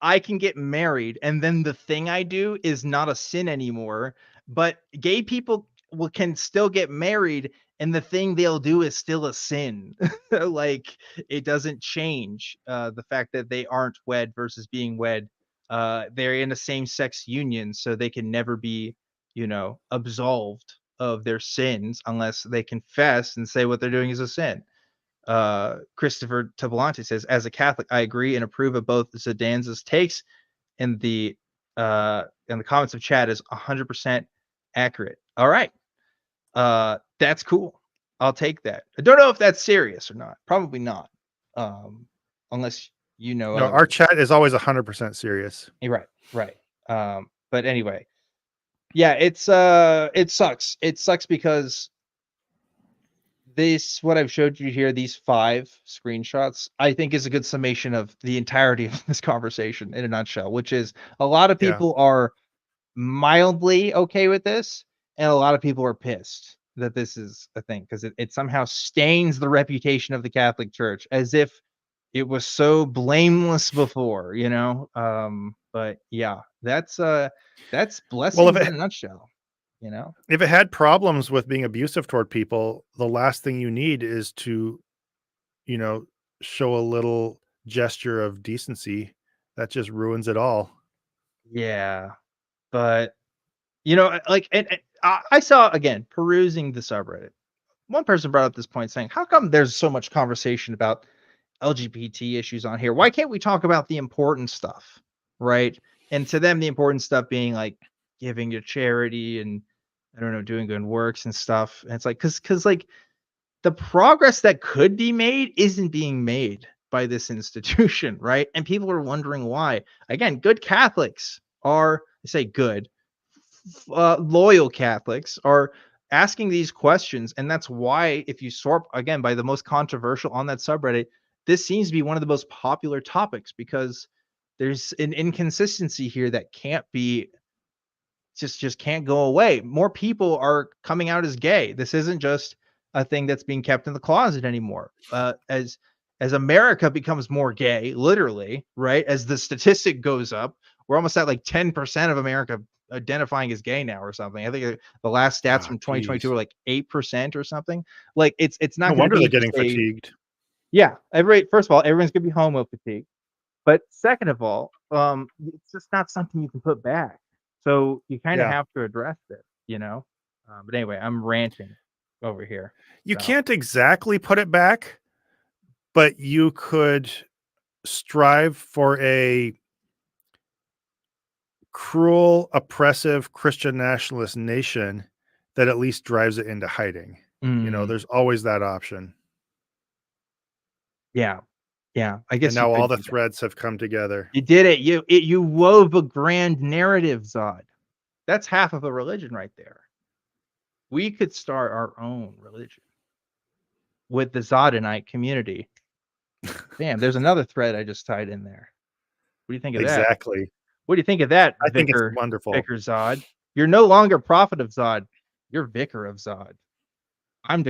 Speaker 2: I can get married and then the thing I do is not a sin anymore, but gay people can still get married and the thing they'll do is still a sin. Like it doesn't change the fact that they aren't wed versus being wed. They're in a same-sex union, so they can never be, absolved of their sins unless they confess and say what they're doing is a sin. Christopher Tablante says, as a Catholic, I agree and approve of both Zodanza's takes, and the comments of chat is 100% accurate. All right. That's cool. I'll take that. I don't know if that's serious or not. Probably not. Unless
Speaker 3: No, our
Speaker 2: otherwise.
Speaker 3: chat is always 100% serious.
Speaker 2: Right, right. But anyway, yeah, it sucks. It sucks because what I've showed you here, these 5 screenshots, I think is a good summation of the entirety of this conversation in a nutshell, which is a lot of
Speaker 3: Yeah.
Speaker 2: people are mildly okay with this, and a lot of people are pissed that this is a thing because it somehow stains the reputation of the Catholic Church as if it was so blameless before. But yeah, that's
Speaker 3: Well,
Speaker 2: blessings in a nutshell. You know,
Speaker 3: if it had problems with being abusive toward people, the last thing you need is to, you know, show a little gesture of decency. That just ruins it all.
Speaker 2: yeah, but like, and I saw again perusing the subreddit. One person brought up this point saying, "How come there's so much conversation about LGBT issues on here? Why can't we talk about the important stuff?" Right? And to them, the important stuff being like giving to charity and I don't know, doing good works and stuff. And it's like, because like the progress that could be made isn't being made by this institution, right? And people are wondering why. Again, good Catholics are, I say good, loyal Catholics are asking these questions. And that's why, if you sort again by the most controversial on that subreddit, this seems to be one of the most popular topics because there's an inconsistency here that can't be just can't go away. More people are coming out as gay. This isn't just a thing that's being kept in the closet anymore. As America becomes more gay, literally, right? As the statistic goes up, we're almost at like 10% of America identifying as gay now or something. I think the last stats
Speaker 3: Ah,
Speaker 2: from 2022
Speaker 3: geez.
Speaker 2: were like 8% or something. Like it's
Speaker 3: No
Speaker 2: not going to
Speaker 3: wonder they're
Speaker 2: be
Speaker 3: getting
Speaker 2: just a
Speaker 3: fatigued.
Speaker 2: yeah. Every first of all, everyone's going to be homo fatigue. But second of all, it's just not something you can put back. So you kind of
Speaker 3: Yeah.
Speaker 2: have to address it, But anyway, I'm ranting over here.
Speaker 3: You
Speaker 2: So
Speaker 3: can't exactly put it back, but you could strive for a cruel, oppressive Christian nationalist nation that at least drives it into hiding.
Speaker 2: mm,
Speaker 3: There's always that option.
Speaker 2: yeah, yeah. I
Speaker 3: And
Speaker 2: guess you
Speaker 3: now all
Speaker 2: could
Speaker 3: the
Speaker 2: do that.
Speaker 3: threads have come together.
Speaker 2: You did it. You wove a grand narrative, Zod. That's half of a religion right there. We could start our own religion with the Zodonite community. Damn, there's another thread I just tied in there. What do you think of that?
Speaker 3: Exactly.
Speaker 2: What do you think of that,
Speaker 3: I think it's
Speaker 2: Vicar
Speaker 3: wonderful.
Speaker 2: Vicar Zod? You're no longer prophet of Zod. You're vicar of Zod. I'm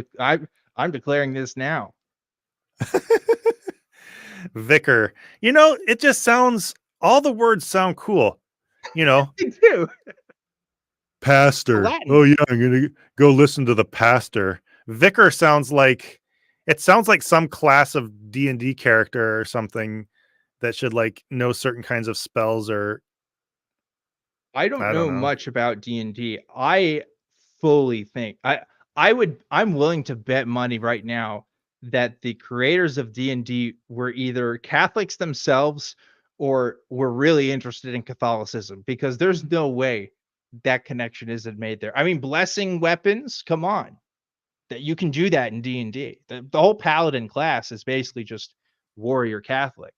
Speaker 2: declaring this now.
Speaker 3: Vicar. It just sounds, all the words sound cool.
Speaker 2: Me too.
Speaker 3: Pastor.
Speaker 2: Latin.
Speaker 3: Oh yeah, I'm gonna go listen to the pastor. Vicar it sounds like some class of D&D character or something that should like know certain kinds of spells, or
Speaker 2: I don't
Speaker 3: I don't
Speaker 2: know
Speaker 3: know.
Speaker 2: much about D&D. I fully think I'm willing to bet money right now that the creators of D&D were either Catholics themselves or were really interested in Catholicism because there's no way that connection isn't made there. I mean, blessing weapons, come on. That you can do that in D&D. The whole paladin class is basically just warrior Catholic,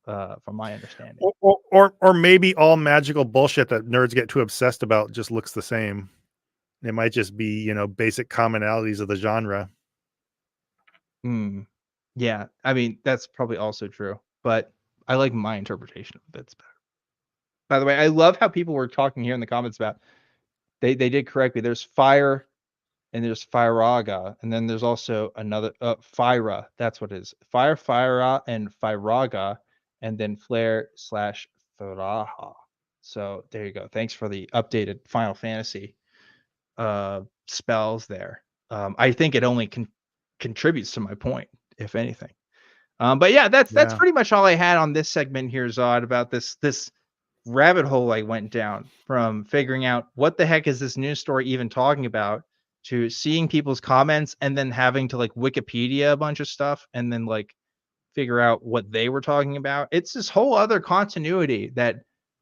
Speaker 2: from my understanding.
Speaker 3: Or maybe all magical bullshit that nerds get too obsessed about just looks the same. It might just be, basic commonalities of the genre.
Speaker 2: Hmm. Yeah, I mean that's probably also true, but I like my interpretation of it's better. By the way, I love how people were talking here in the comments about they did correctly. There's fire and there's Firaga, and then there's also another Fyra. That's what it is. Fire, Fyra, and Firaga, and then Flare/Faraha. So there you go. Thanks for the updated Final Fantasy spells there. I think it only contributes to my point, if anything. But yeah, that's
Speaker 3: Yeah.
Speaker 2: pretty much all I had on this segment here, Zod, about this rabbit hole I went down from figuring out what the heck is this news story even talking about to seeing people's comments and then having to like Wikipedia a bunch of stuff and then like figure out what they were talking about. It's this whole other continuity that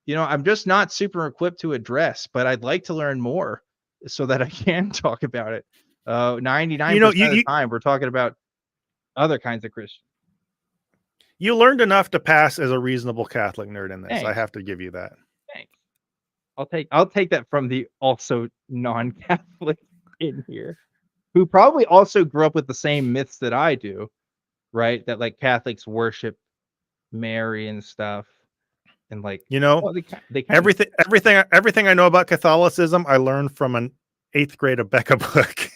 Speaker 2: I'm just not super equipped to address, but I'd like to learn more so that I can talk about it. 99% of the time we're talking about other kinds of Christians.
Speaker 3: You learned enough to pass as a reasonable Catholic nerd in this.
Speaker 2: Thanks.
Speaker 3: I have to give you that.
Speaker 2: Thanks. I'll take that from the also non-Catholic in here, who probably also grew up with the same myths that I do, right? That like Catholics worship Mary and stuff, and like well, they kind of
Speaker 3: Everything I know about Catholicism, I learned from an 8th grade Abeka book.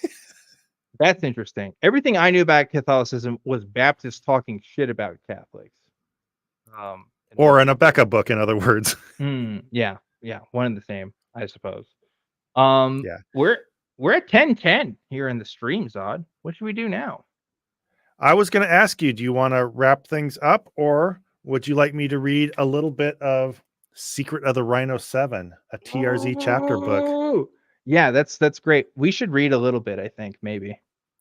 Speaker 2: that's interesting. Everything I knew about Catholicism was Baptists talking shit about Catholics.
Speaker 3: Or an Abeka book, in other words.
Speaker 2: Yeah, one and the same, I suppose.
Speaker 3: Yeah.
Speaker 2: We're at 10:10 here in the stream, Zod. What should we do now?
Speaker 3: I was going to ask you, do you want to wrap things up, or would you like me to read a little bit of Secret of the Rhino 7, a TRZ chapter book?
Speaker 2: Oh, yeah, that's great. We should read a little bit, I think, maybe.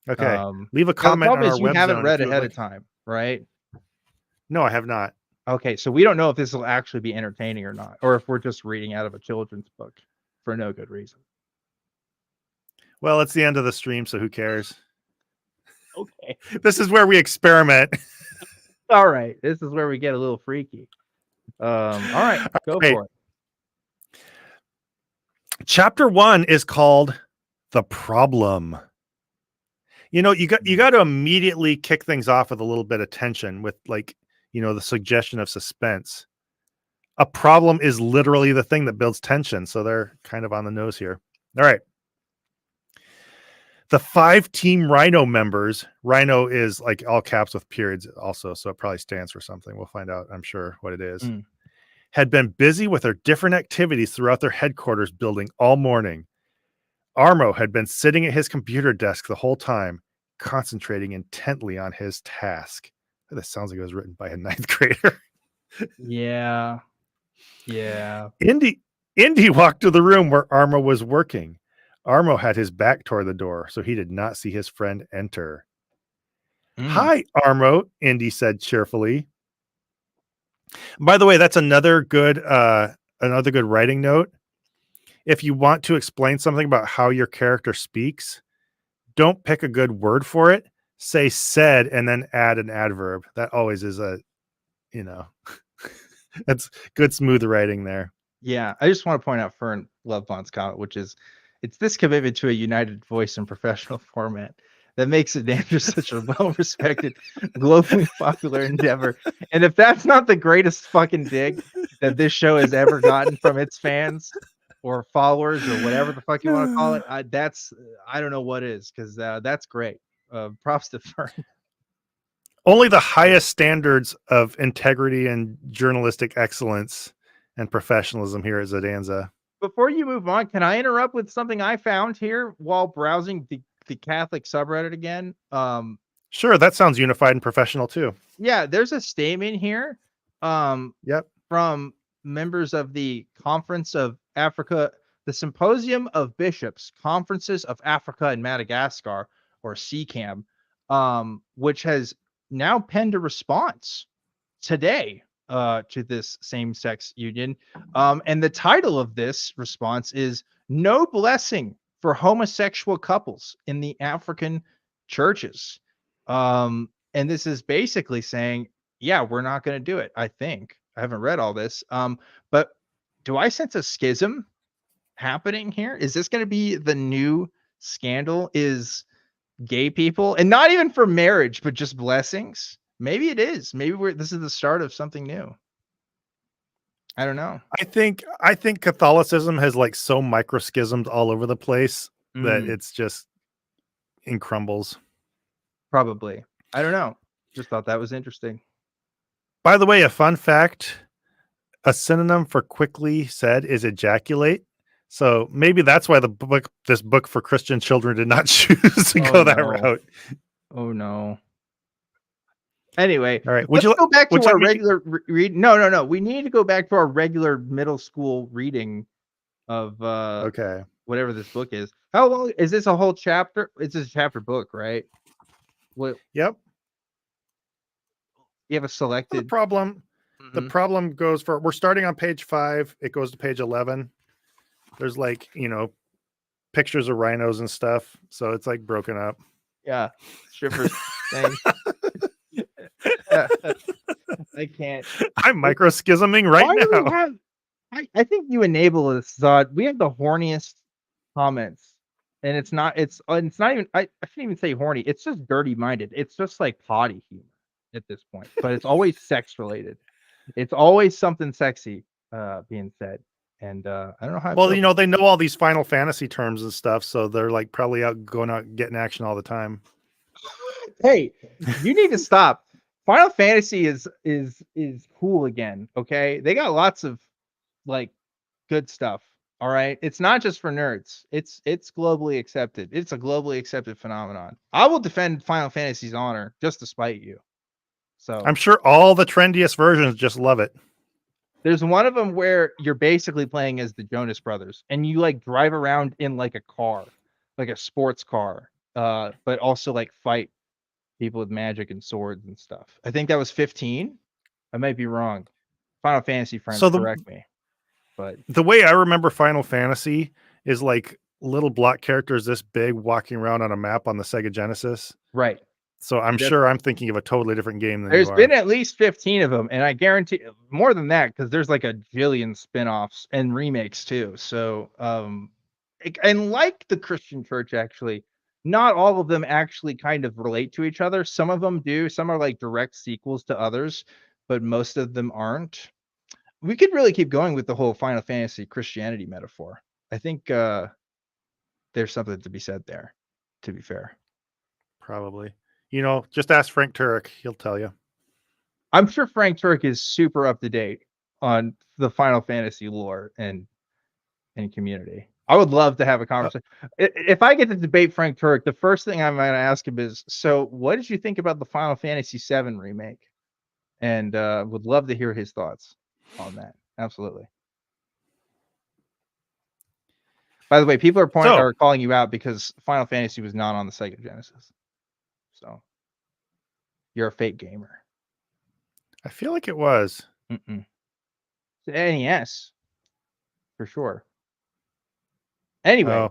Speaker 3: Okay. Leave a
Speaker 2: Now the
Speaker 3: comment on
Speaker 2: problem
Speaker 3: our
Speaker 2: is you
Speaker 3: web
Speaker 2: haven't
Speaker 3: zone
Speaker 2: read
Speaker 3: if you would
Speaker 2: ahead of
Speaker 3: like.
Speaker 2: time, right?
Speaker 3: No, I have not.
Speaker 2: Okay, so we don't know if this will actually be entertaining or not, or if we're just reading out of a children's book for no good reason.
Speaker 3: Well, it's the end of the stream, so who cares?
Speaker 2: Okay.
Speaker 3: This is where we experiment.
Speaker 2: All right. This is where we get a little freaky. All right, go for it.
Speaker 3: Chapter 1 is called The Problem. You know, you got to immediately kick things off with a little bit of tension with, like, you know, the suggestion of suspense. A problem is literally the thing that builds tension, so they're kind of on the nose here. All right. The 5 Team Rhino members, Rhino is like all caps with periods also, so it probably stands for something. We'll find out, I'm sure, what it is. Had been busy with their different activities throughout their headquarters building all morning. Armo had been sitting at his computer desk the whole time, concentrating intently on his task. This sounds like it was written by a 9th grader.
Speaker 2: Yeah.
Speaker 3: Indy walked to the room where Armo was working. Armo had his back toward the door, so he did not see his friend enter. Hi, Armo, Indy said cheerfully. By the way, that's another good writing note. If you want to explain something about how your character speaks, don't pick a good word for it. Say said and then add an adverb. That always is that's good, smooth writing there.
Speaker 2: Yeah, I just want to point out Fern Lovebond's comment, which is, it's this commitment to a united voice and professional format that makes Zodanza such a well-respected, globally popular endeavor. And if that's not the greatest fucking dig that this show has ever gotten from its fans or followers or whatever the fuck you want to call it, I don't know what is, because that's great. Props to Fern.
Speaker 3: Only the highest standards of integrity and journalistic excellence and professionalism here at Zodanza.
Speaker 2: Before you move on, can I interrupt with something I found here while browsing the Catholic subreddit again?
Speaker 3: Sure, that sounds unified and professional too.
Speaker 2: Yeah, there's a statement here
Speaker 3: Yep.
Speaker 2: from members of the Conference of Africa, the Symposium of Bishops, Conferences of Africa and Madagascar, or CCAM, which has now penned a response today to this same-sex union. And the title of this response is "No Blessing for Homosexual Couples in the African Churches." And this is basically saying, yeah, we're not going to do it. I think I haven't read all this. But do I sense a schism happening here? Is this going to be the new scandal? Is gay people, and not even for marriage, but just blessings? Maybe it is. Maybe this is the start of something new. I don't know.
Speaker 3: I think Catholicism has like so microschismed all over the place that it's just in crumbles.
Speaker 2: Probably. I don't know. Just thought that was interesting.
Speaker 3: By the way, a fun fact, a synonym for quickly said is ejaculate. So maybe that's why this book for Christian children did not choose to go that route.
Speaker 2: Oh no. Anyway,
Speaker 3: all right.
Speaker 2: Let's go back to our regular read. No. We need to go back to our regular middle school reading of
Speaker 3: okay,
Speaker 2: whatever this book is. How long is this? A whole chapter? It's a chapter book, right? What?
Speaker 3: Yep.
Speaker 2: You have a selected
Speaker 3: problem. The problem goes for, we're starting on page 5. It goes to page 11. There's like, pictures of rhinos and stuff. So it's like broken up.
Speaker 2: Yeah. Strippers thing. I can't.
Speaker 3: I'm microschisming right now.
Speaker 2: I think you enable this, Zod. We have the horniest comments. And it's not even, I shouldn't even say horny. It's just dirty minded. It's just like potty humor at this point. But it's always sex related. It's always something sexy being said. And I don't know how.
Speaker 3: Well, they know all these Final Fantasy terms and stuff, so they're like probably going out getting action all the time.
Speaker 2: Hey, you need to stop. Final Fantasy is cool again. Okay, they got lots of like good stuff All right, it's not just for nerds. It's globally accepted. It's a globally accepted phenomenon. I will defend Final Fantasy's honor just to spite you. So
Speaker 3: I'm sure all the trendiest versions just love it.
Speaker 2: there's one of them where you're basically playing as the Jonas Brothers, and you like drive around in like a car, like a sports car, but also like fight people with magic and swords and stuff. I think that was 15. I might be wrong. Final Fantasy friends,
Speaker 3: So
Speaker 2: correct me. But
Speaker 3: the way I remember Final Fantasy is like little block characters this big walking around on a map on the Sega Genesis.
Speaker 2: right.
Speaker 3: So I'm
Speaker 2: That's-
Speaker 3: sure I'm thinking of a totally different game than
Speaker 2: There's
Speaker 3: you are.
Speaker 2: been at least 15 of them, and I guarantee more than that because there's like a jillion spin-offs and remakes too. So and like the Christian church, actually, not all of them actually kind of relate to each other. Some of them do, some are like direct sequels to others, but most of them aren't. We could really keep going with the whole Final Fantasy Christianity metaphor. I think there's something to be said there, to be fair.
Speaker 3: Probably. You know, just ask Frank Turek. He'll tell you.
Speaker 2: I'm sure Frank Turek is super up to date on the Final Fantasy lore and community. I would love to have a conversation. If I get to debate Frank Turek, the first thing I'm going to ask him is, so what did you think about the Final Fantasy VII remake? And would love to hear his thoughts on that. Absolutely. By the way, people are calling you out because Final Fantasy was not on the Sega Genesis. So you're a fake gamer.
Speaker 3: I feel like it was.
Speaker 2: The NES, for sure. Anyway,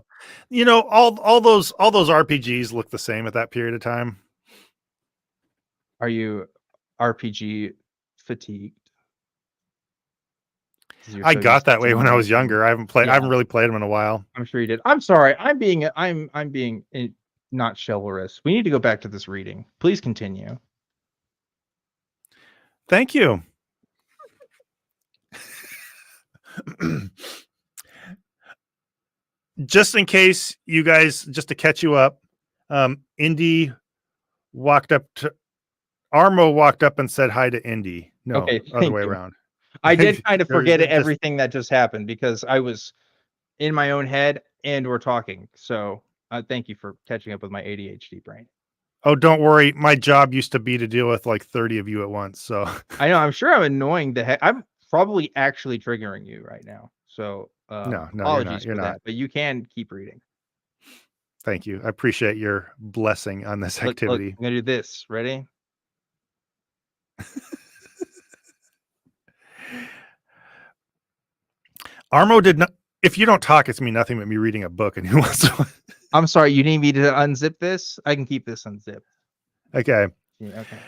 Speaker 3: you know, all those RPGs look the same at that period of time.
Speaker 2: Are you RPG fatigued?
Speaker 3: I got that way when I was younger. I haven't really played them in a while.
Speaker 2: I'm sure you did. I'm sorry. I'm being not chivalrous. We need to go back to this reading. Please continue.
Speaker 3: Thank you. Just in case you guys, just to catch you up, Indy walked up to Armo walked up and said hi to Indy. No,
Speaker 2: okay,
Speaker 3: other way around.
Speaker 2: I did kind of forget everything that just happened because I was in my own head and we're talking. So thank you for catching up with my ADHD brain.
Speaker 3: Oh, don't worry. My job used to be to deal with like 30 of you at once. So
Speaker 2: I know. I'm sure I'm annoying the heck. I'm probably actually triggering you right now. So
Speaker 3: no,
Speaker 2: apologies
Speaker 3: you're
Speaker 2: for
Speaker 3: not.
Speaker 2: that. But you can keep reading.
Speaker 3: Thank you. I appreciate your blessing on this activity.
Speaker 2: Look, I'm gonna do this. Ready?
Speaker 3: Armo did not. If you don't talk, it's me nothing but me reading a book. And who wants to?
Speaker 2: I'm sorry. You need me to unzip this? I can keep this unzipped.
Speaker 3: Okay.
Speaker 2: Yeah, okay.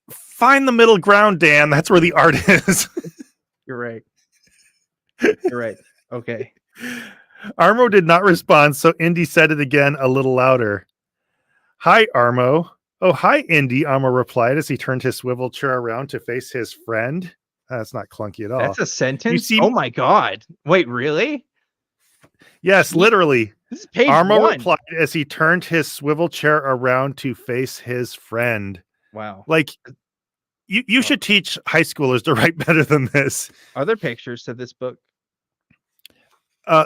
Speaker 3: Find the middle ground, Dan. That's where the art is.
Speaker 2: You're right. You're right. Okay.
Speaker 3: Armo did not respond, so Indy said it again a little louder. Hi, Armo. Oh, hi, Indy, Armo replied as he turned his swivel chair around to face his friend. That's not clunky at all.
Speaker 2: That's a sentence? Oh my God. Wait, really?
Speaker 3: Yes, literally.
Speaker 2: This is page
Speaker 3: Armo
Speaker 2: 1.
Speaker 3: replied as he turned his swivel chair around to face his friend.
Speaker 2: Wow.
Speaker 3: Like, you should teach high schoolers to write better than this.
Speaker 2: Are there pictures to this book?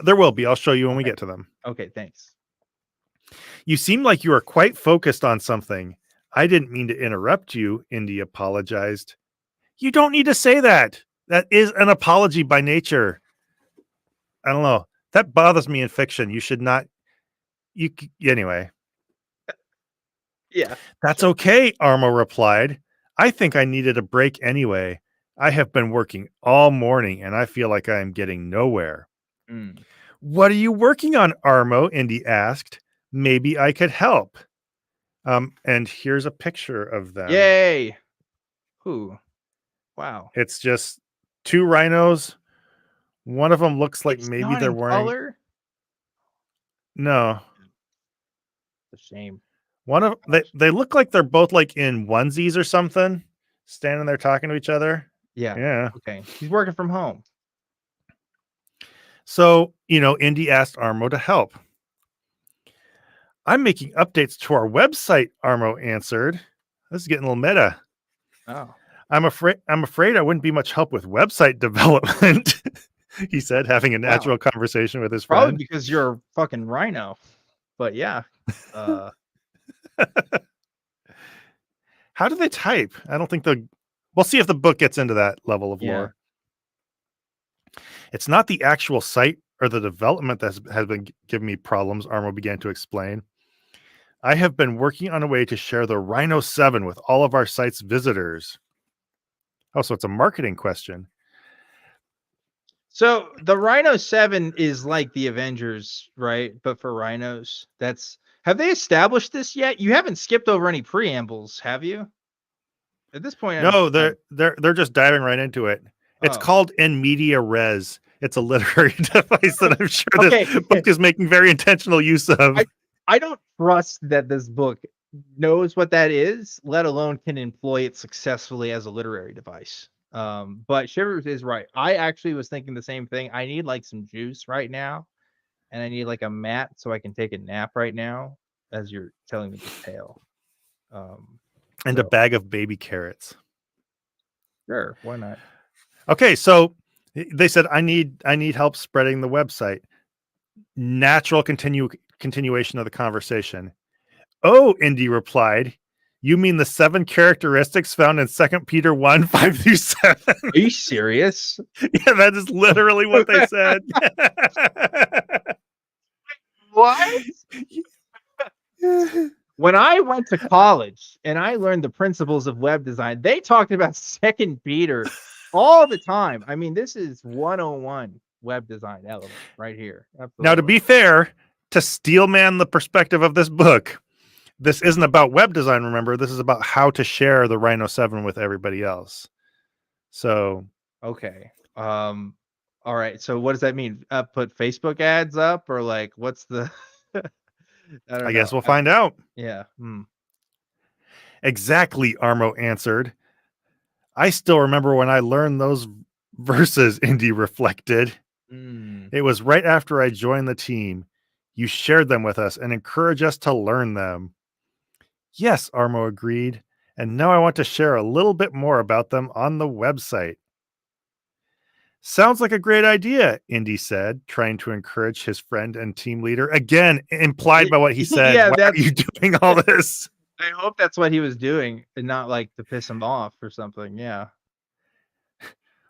Speaker 3: There will be. I'll show you when we get to them.
Speaker 2: Okay, thanks.
Speaker 3: You seem like you are quite focused on something. I didn't mean to interrupt you, Indy apologized. You don't need to say that. That is an apology by nature. I don't know. That bothers me in fiction. You should not. Anyway.
Speaker 2: Yeah.
Speaker 3: That's okay, Armo replied. I think I needed a break anyway. I have been working all morning and I feel like I am getting nowhere. What are you working on, Armo? Indy asked. Maybe I could help. And here's a picture of them.
Speaker 2: Yay. Ooh. Wow.
Speaker 3: It's just 2 rhinos. One of them looks like maybe they're wearing
Speaker 2: color?
Speaker 3: No.
Speaker 2: It's a shame.
Speaker 3: One of they look like they're both like in onesies or something, standing there talking to each other.
Speaker 2: Yeah. Okay. He's working from home.
Speaker 3: So, Indy asked Armo to help. I'm making updates to our website, Armo answered. This is getting a little meta.
Speaker 2: Oh.
Speaker 3: I'm afraid I wouldn't be much help with website development. He said, having a
Speaker 2: Wow.
Speaker 3: natural conversation with his
Speaker 2: Probably
Speaker 3: friend.
Speaker 2: because you're a fucking rhino. But yeah.
Speaker 3: How do they type? I don't think we'll see if the book gets into that level of
Speaker 2: Yeah.
Speaker 3: lore. It's not the actual site or the development that has been giving me problems, Armo began to explain. I have been working on a way to share the Rhino 7 with all of our site's visitors. Oh, so it's a marketing question.
Speaker 2: So the Rhino 7 is like the Avengers, right? But for rhinos. Have they established this yet? You haven't skipped over any preambles, have you? At this point,
Speaker 3: No, they're just diving right into it. It's
Speaker 2: Oh.
Speaker 3: called In Media Res. It's a literary device that I'm sure
Speaker 2: Okay.
Speaker 3: this book is making very intentional use of.
Speaker 2: I don't trust that this book knows what that is, let alone can employ it successfully as a literary device. But Shivers is right. I actually was thinking the same thing. I need like some juice right now, and I need like a mat so I can take a nap right now as you're telling me this tale.
Speaker 3: And a bag of baby carrots.
Speaker 2: Sure, why not?
Speaker 3: Okay, so they said I need help spreading the website. Natural continuation of the conversation. Oh, Indy replied, you mean the 7 characteristics found in 2 Peter 1, 5 through 7?
Speaker 2: Are you serious?
Speaker 3: Yeah, that is literally what they said.
Speaker 2: What? When I went to college and I learned the principles of web design, they talked about 2 Peter all the time. I mean, this is 101 web design element right here. Absolutely.
Speaker 3: Now, to be fair, to steelman the perspective of this book, this isn't about web design, remember? This is about how to share the Rhino 7 with everybody else. So,
Speaker 2: okay. All right. So what does that mean? Put Facebook ads up, or like what's the
Speaker 3: I guess we'll find out.
Speaker 2: Yeah.
Speaker 3: Exactly, Armo answered. I still remember when I learned those verses, Indy reflected. It was right after I joined the team. You shared them with us and encouraged us to learn them. Yes, Armo agreed. And now I want to share a little bit more about them on the website. Sounds like a great idea, Indy said, trying to encourage his friend and team leader. Again, implied by what he said.
Speaker 2: Yeah,
Speaker 3: why are you doing all this?
Speaker 2: I hope that's what he was doing and not like to piss him off or something. Yeah.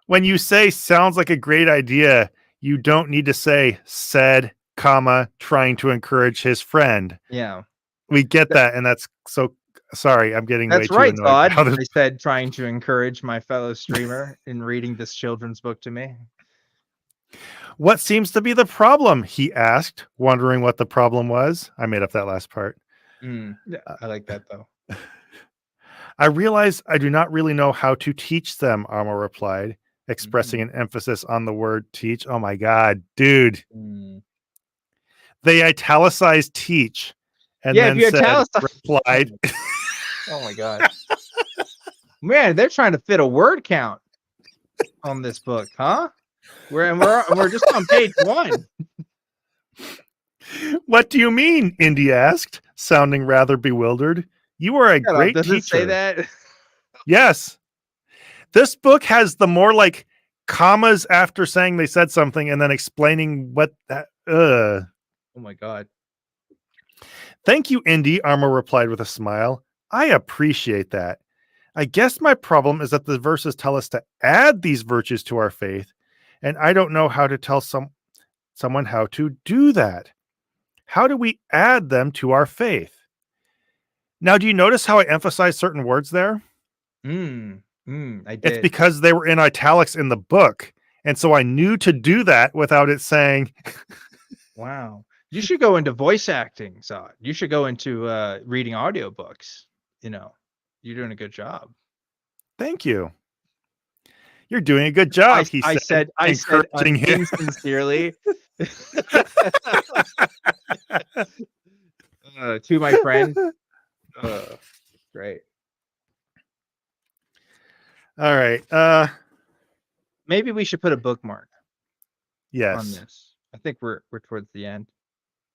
Speaker 3: When you say sounds like a great idea, you don't need to say said, comma, trying to encourage his friend.
Speaker 2: Yeah.
Speaker 3: We get that. And that's so sorry. I'm getting
Speaker 2: That's
Speaker 3: way
Speaker 2: right,
Speaker 3: too annoyed.
Speaker 2: Todd. I said trying to encourage my fellow streamer in reading this children's book to me.
Speaker 3: What seems to be the problem? He asked, wondering what the problem was. I made up that last part.
Speaker 2: Yeah, I like that though.
Speaker 3: I realize I do not really know how to teach them, Armo replied, expressing an emphasis on the word teach. Oh my God, dude. They italicized teach. And then replied.
Speaker 2: Oh my God. Man, they're trying to fit a word count on this book, huh? We're just on page 1.
Speaker 3: What do you mean? Indy asked, sounding rather bewildered. You are a great
Speaker 2: Does
Speaker 3: teacher.
Speaker 2: It say that?
Speaker 3: Yes. This book has the more like commas after saying they said something and then explaining what that. Oh
Speaker 2: my God.
Speaker 3: Thank you, Indy, Armo replied with a smile. I appreciate that. I guess my problem is that the verses tell us to add these virtues to our faith, and I don't know how to tell someone how to do that. How do we add them to our faith? Now, do you notice how I emphasize certain words there?
Speaker 2: I did.
Speaker 3: It's because they were in italics in the book, and so I knew to do that without it saying.
Speaker 2: Wow. You should go into voice acting, Zod. You should go into reading audiobooks. You know, you're doing a good job.
Speaker 3: Thank you. You're doing a good job,
Speaker 2: I said insincerely to my friend. Great.
Speaker 3: All right.
Speaker 2: Maybe we should put a bookmark.
Speaker 3: Yes.
Speaker 2: On this. I think we're towards the end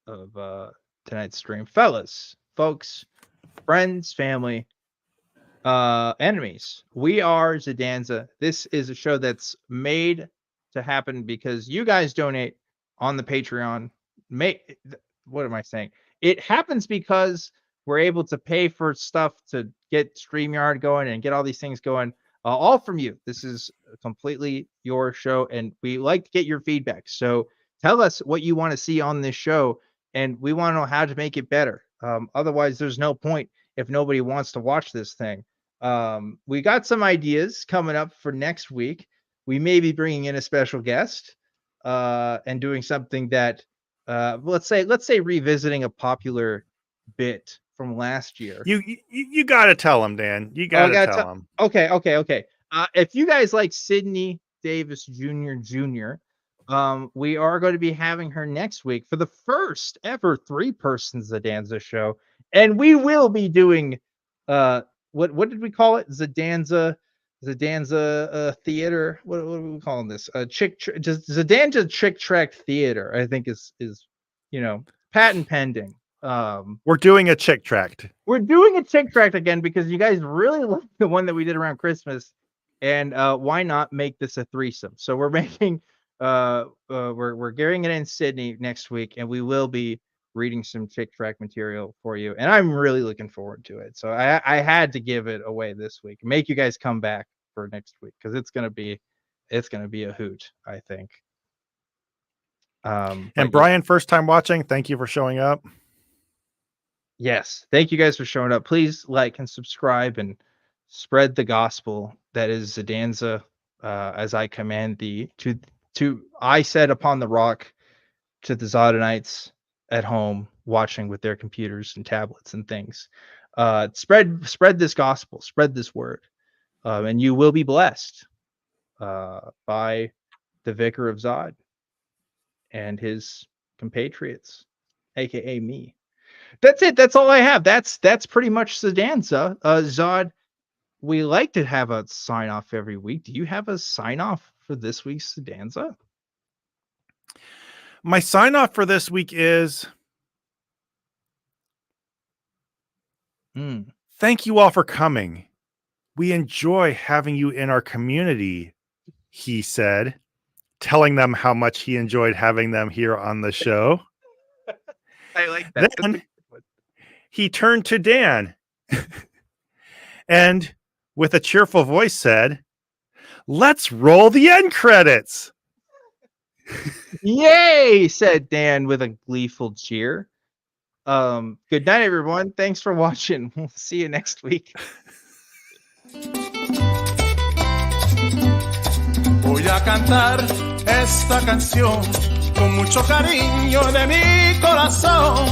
Speaker 2: of tonight's stream. Fellas, folks, friends, family, enemies. We are Zodanza. This is a show that's made to happen because you guys donate on the Patreon. What am I saying? It happens because we're able to pay for stuff to get StreamYard going and get all these things going, all from you. This is completely your show, and we like to get your feedback. So tell us what you want to see on this show, and we want to know how to make it better. Otherwise, there's no point if nobody wants to watch this thing. We got some ideas coming up for next week. We may be bringing in a special guest and doing something that, let's say revisiting a popular bit from last year.
Speaker 3: You got to tell them, Dan. You got to tell them.
Speaker 2: Okay. If you guys like Sydney Davis Jr., we are going to be having her next week for the first ever 3-person Zodanza show, and we will be doing what did we call it? Zodanza theater. What are we calling this? Zodanza Chick Tract Theater, I think is patent pending.
Speaker 3: We're doing a chick tract.
Speaker 2: We're doing a chick tract again because you guys really liked the one that we did around Christmas, and why not make this a threesome? So we're making we're gearing it in Sydney next week, and we will be reading some chick tract material for you, and I'm really looking forward to it. So I had to give it away this week, make you guys come back for next week because it's gonna be a hoot, I think.
Speaker 3: And Brian, first time watching, thank you for showing up.
Speaker 2: Yes, thank you guys for showing up. Please like and subscribe and spread the gospel that is Zodanza, as I command thee. I said upon the rock to the Zodanites at home watching with their computers and tablets and things. Spread this gospel, spread this word, and you will be blessed by the Vicar of Zod and his compatriots, aka me. That's it. That's all I have. That's pretty much Zodanza. Zod, we like to have a sign off every week. Do you have a sign off for this week's Zodanza?
Speaker 3: My sign off for this week is thank you all for coming. We enjoy having you in our community, he said, telling them how much he enjoyed having them here on the show.
Speaker 2: I like that.
Speaker 3: Then he turned to Dan and with a cheerful voice said, "Let's roll the end credits."
Speaker 2: Yay, said Dan with a gleeful cheer. Good night, everyone. Thanks for watching. We'll see you next week.
Speaker 4: Voy a cantar esta canción con mucho cariño de mi corazón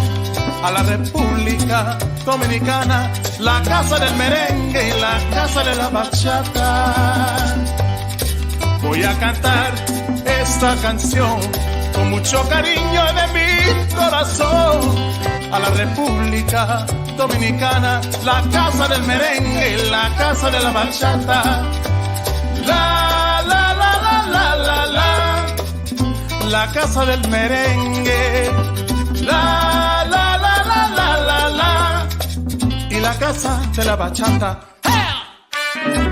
Speaker 4: a la República Dominicana, la casa del merengue y la casa de la bachata. Voy a cantar esta canción con mucho cariño de mi corazón a la República Dominicana, la casa del merengue y la casa de la bachata. La la la la la la la, la casa del merengue. La la la la la la la, y la casa de la bachata. ¡Hey!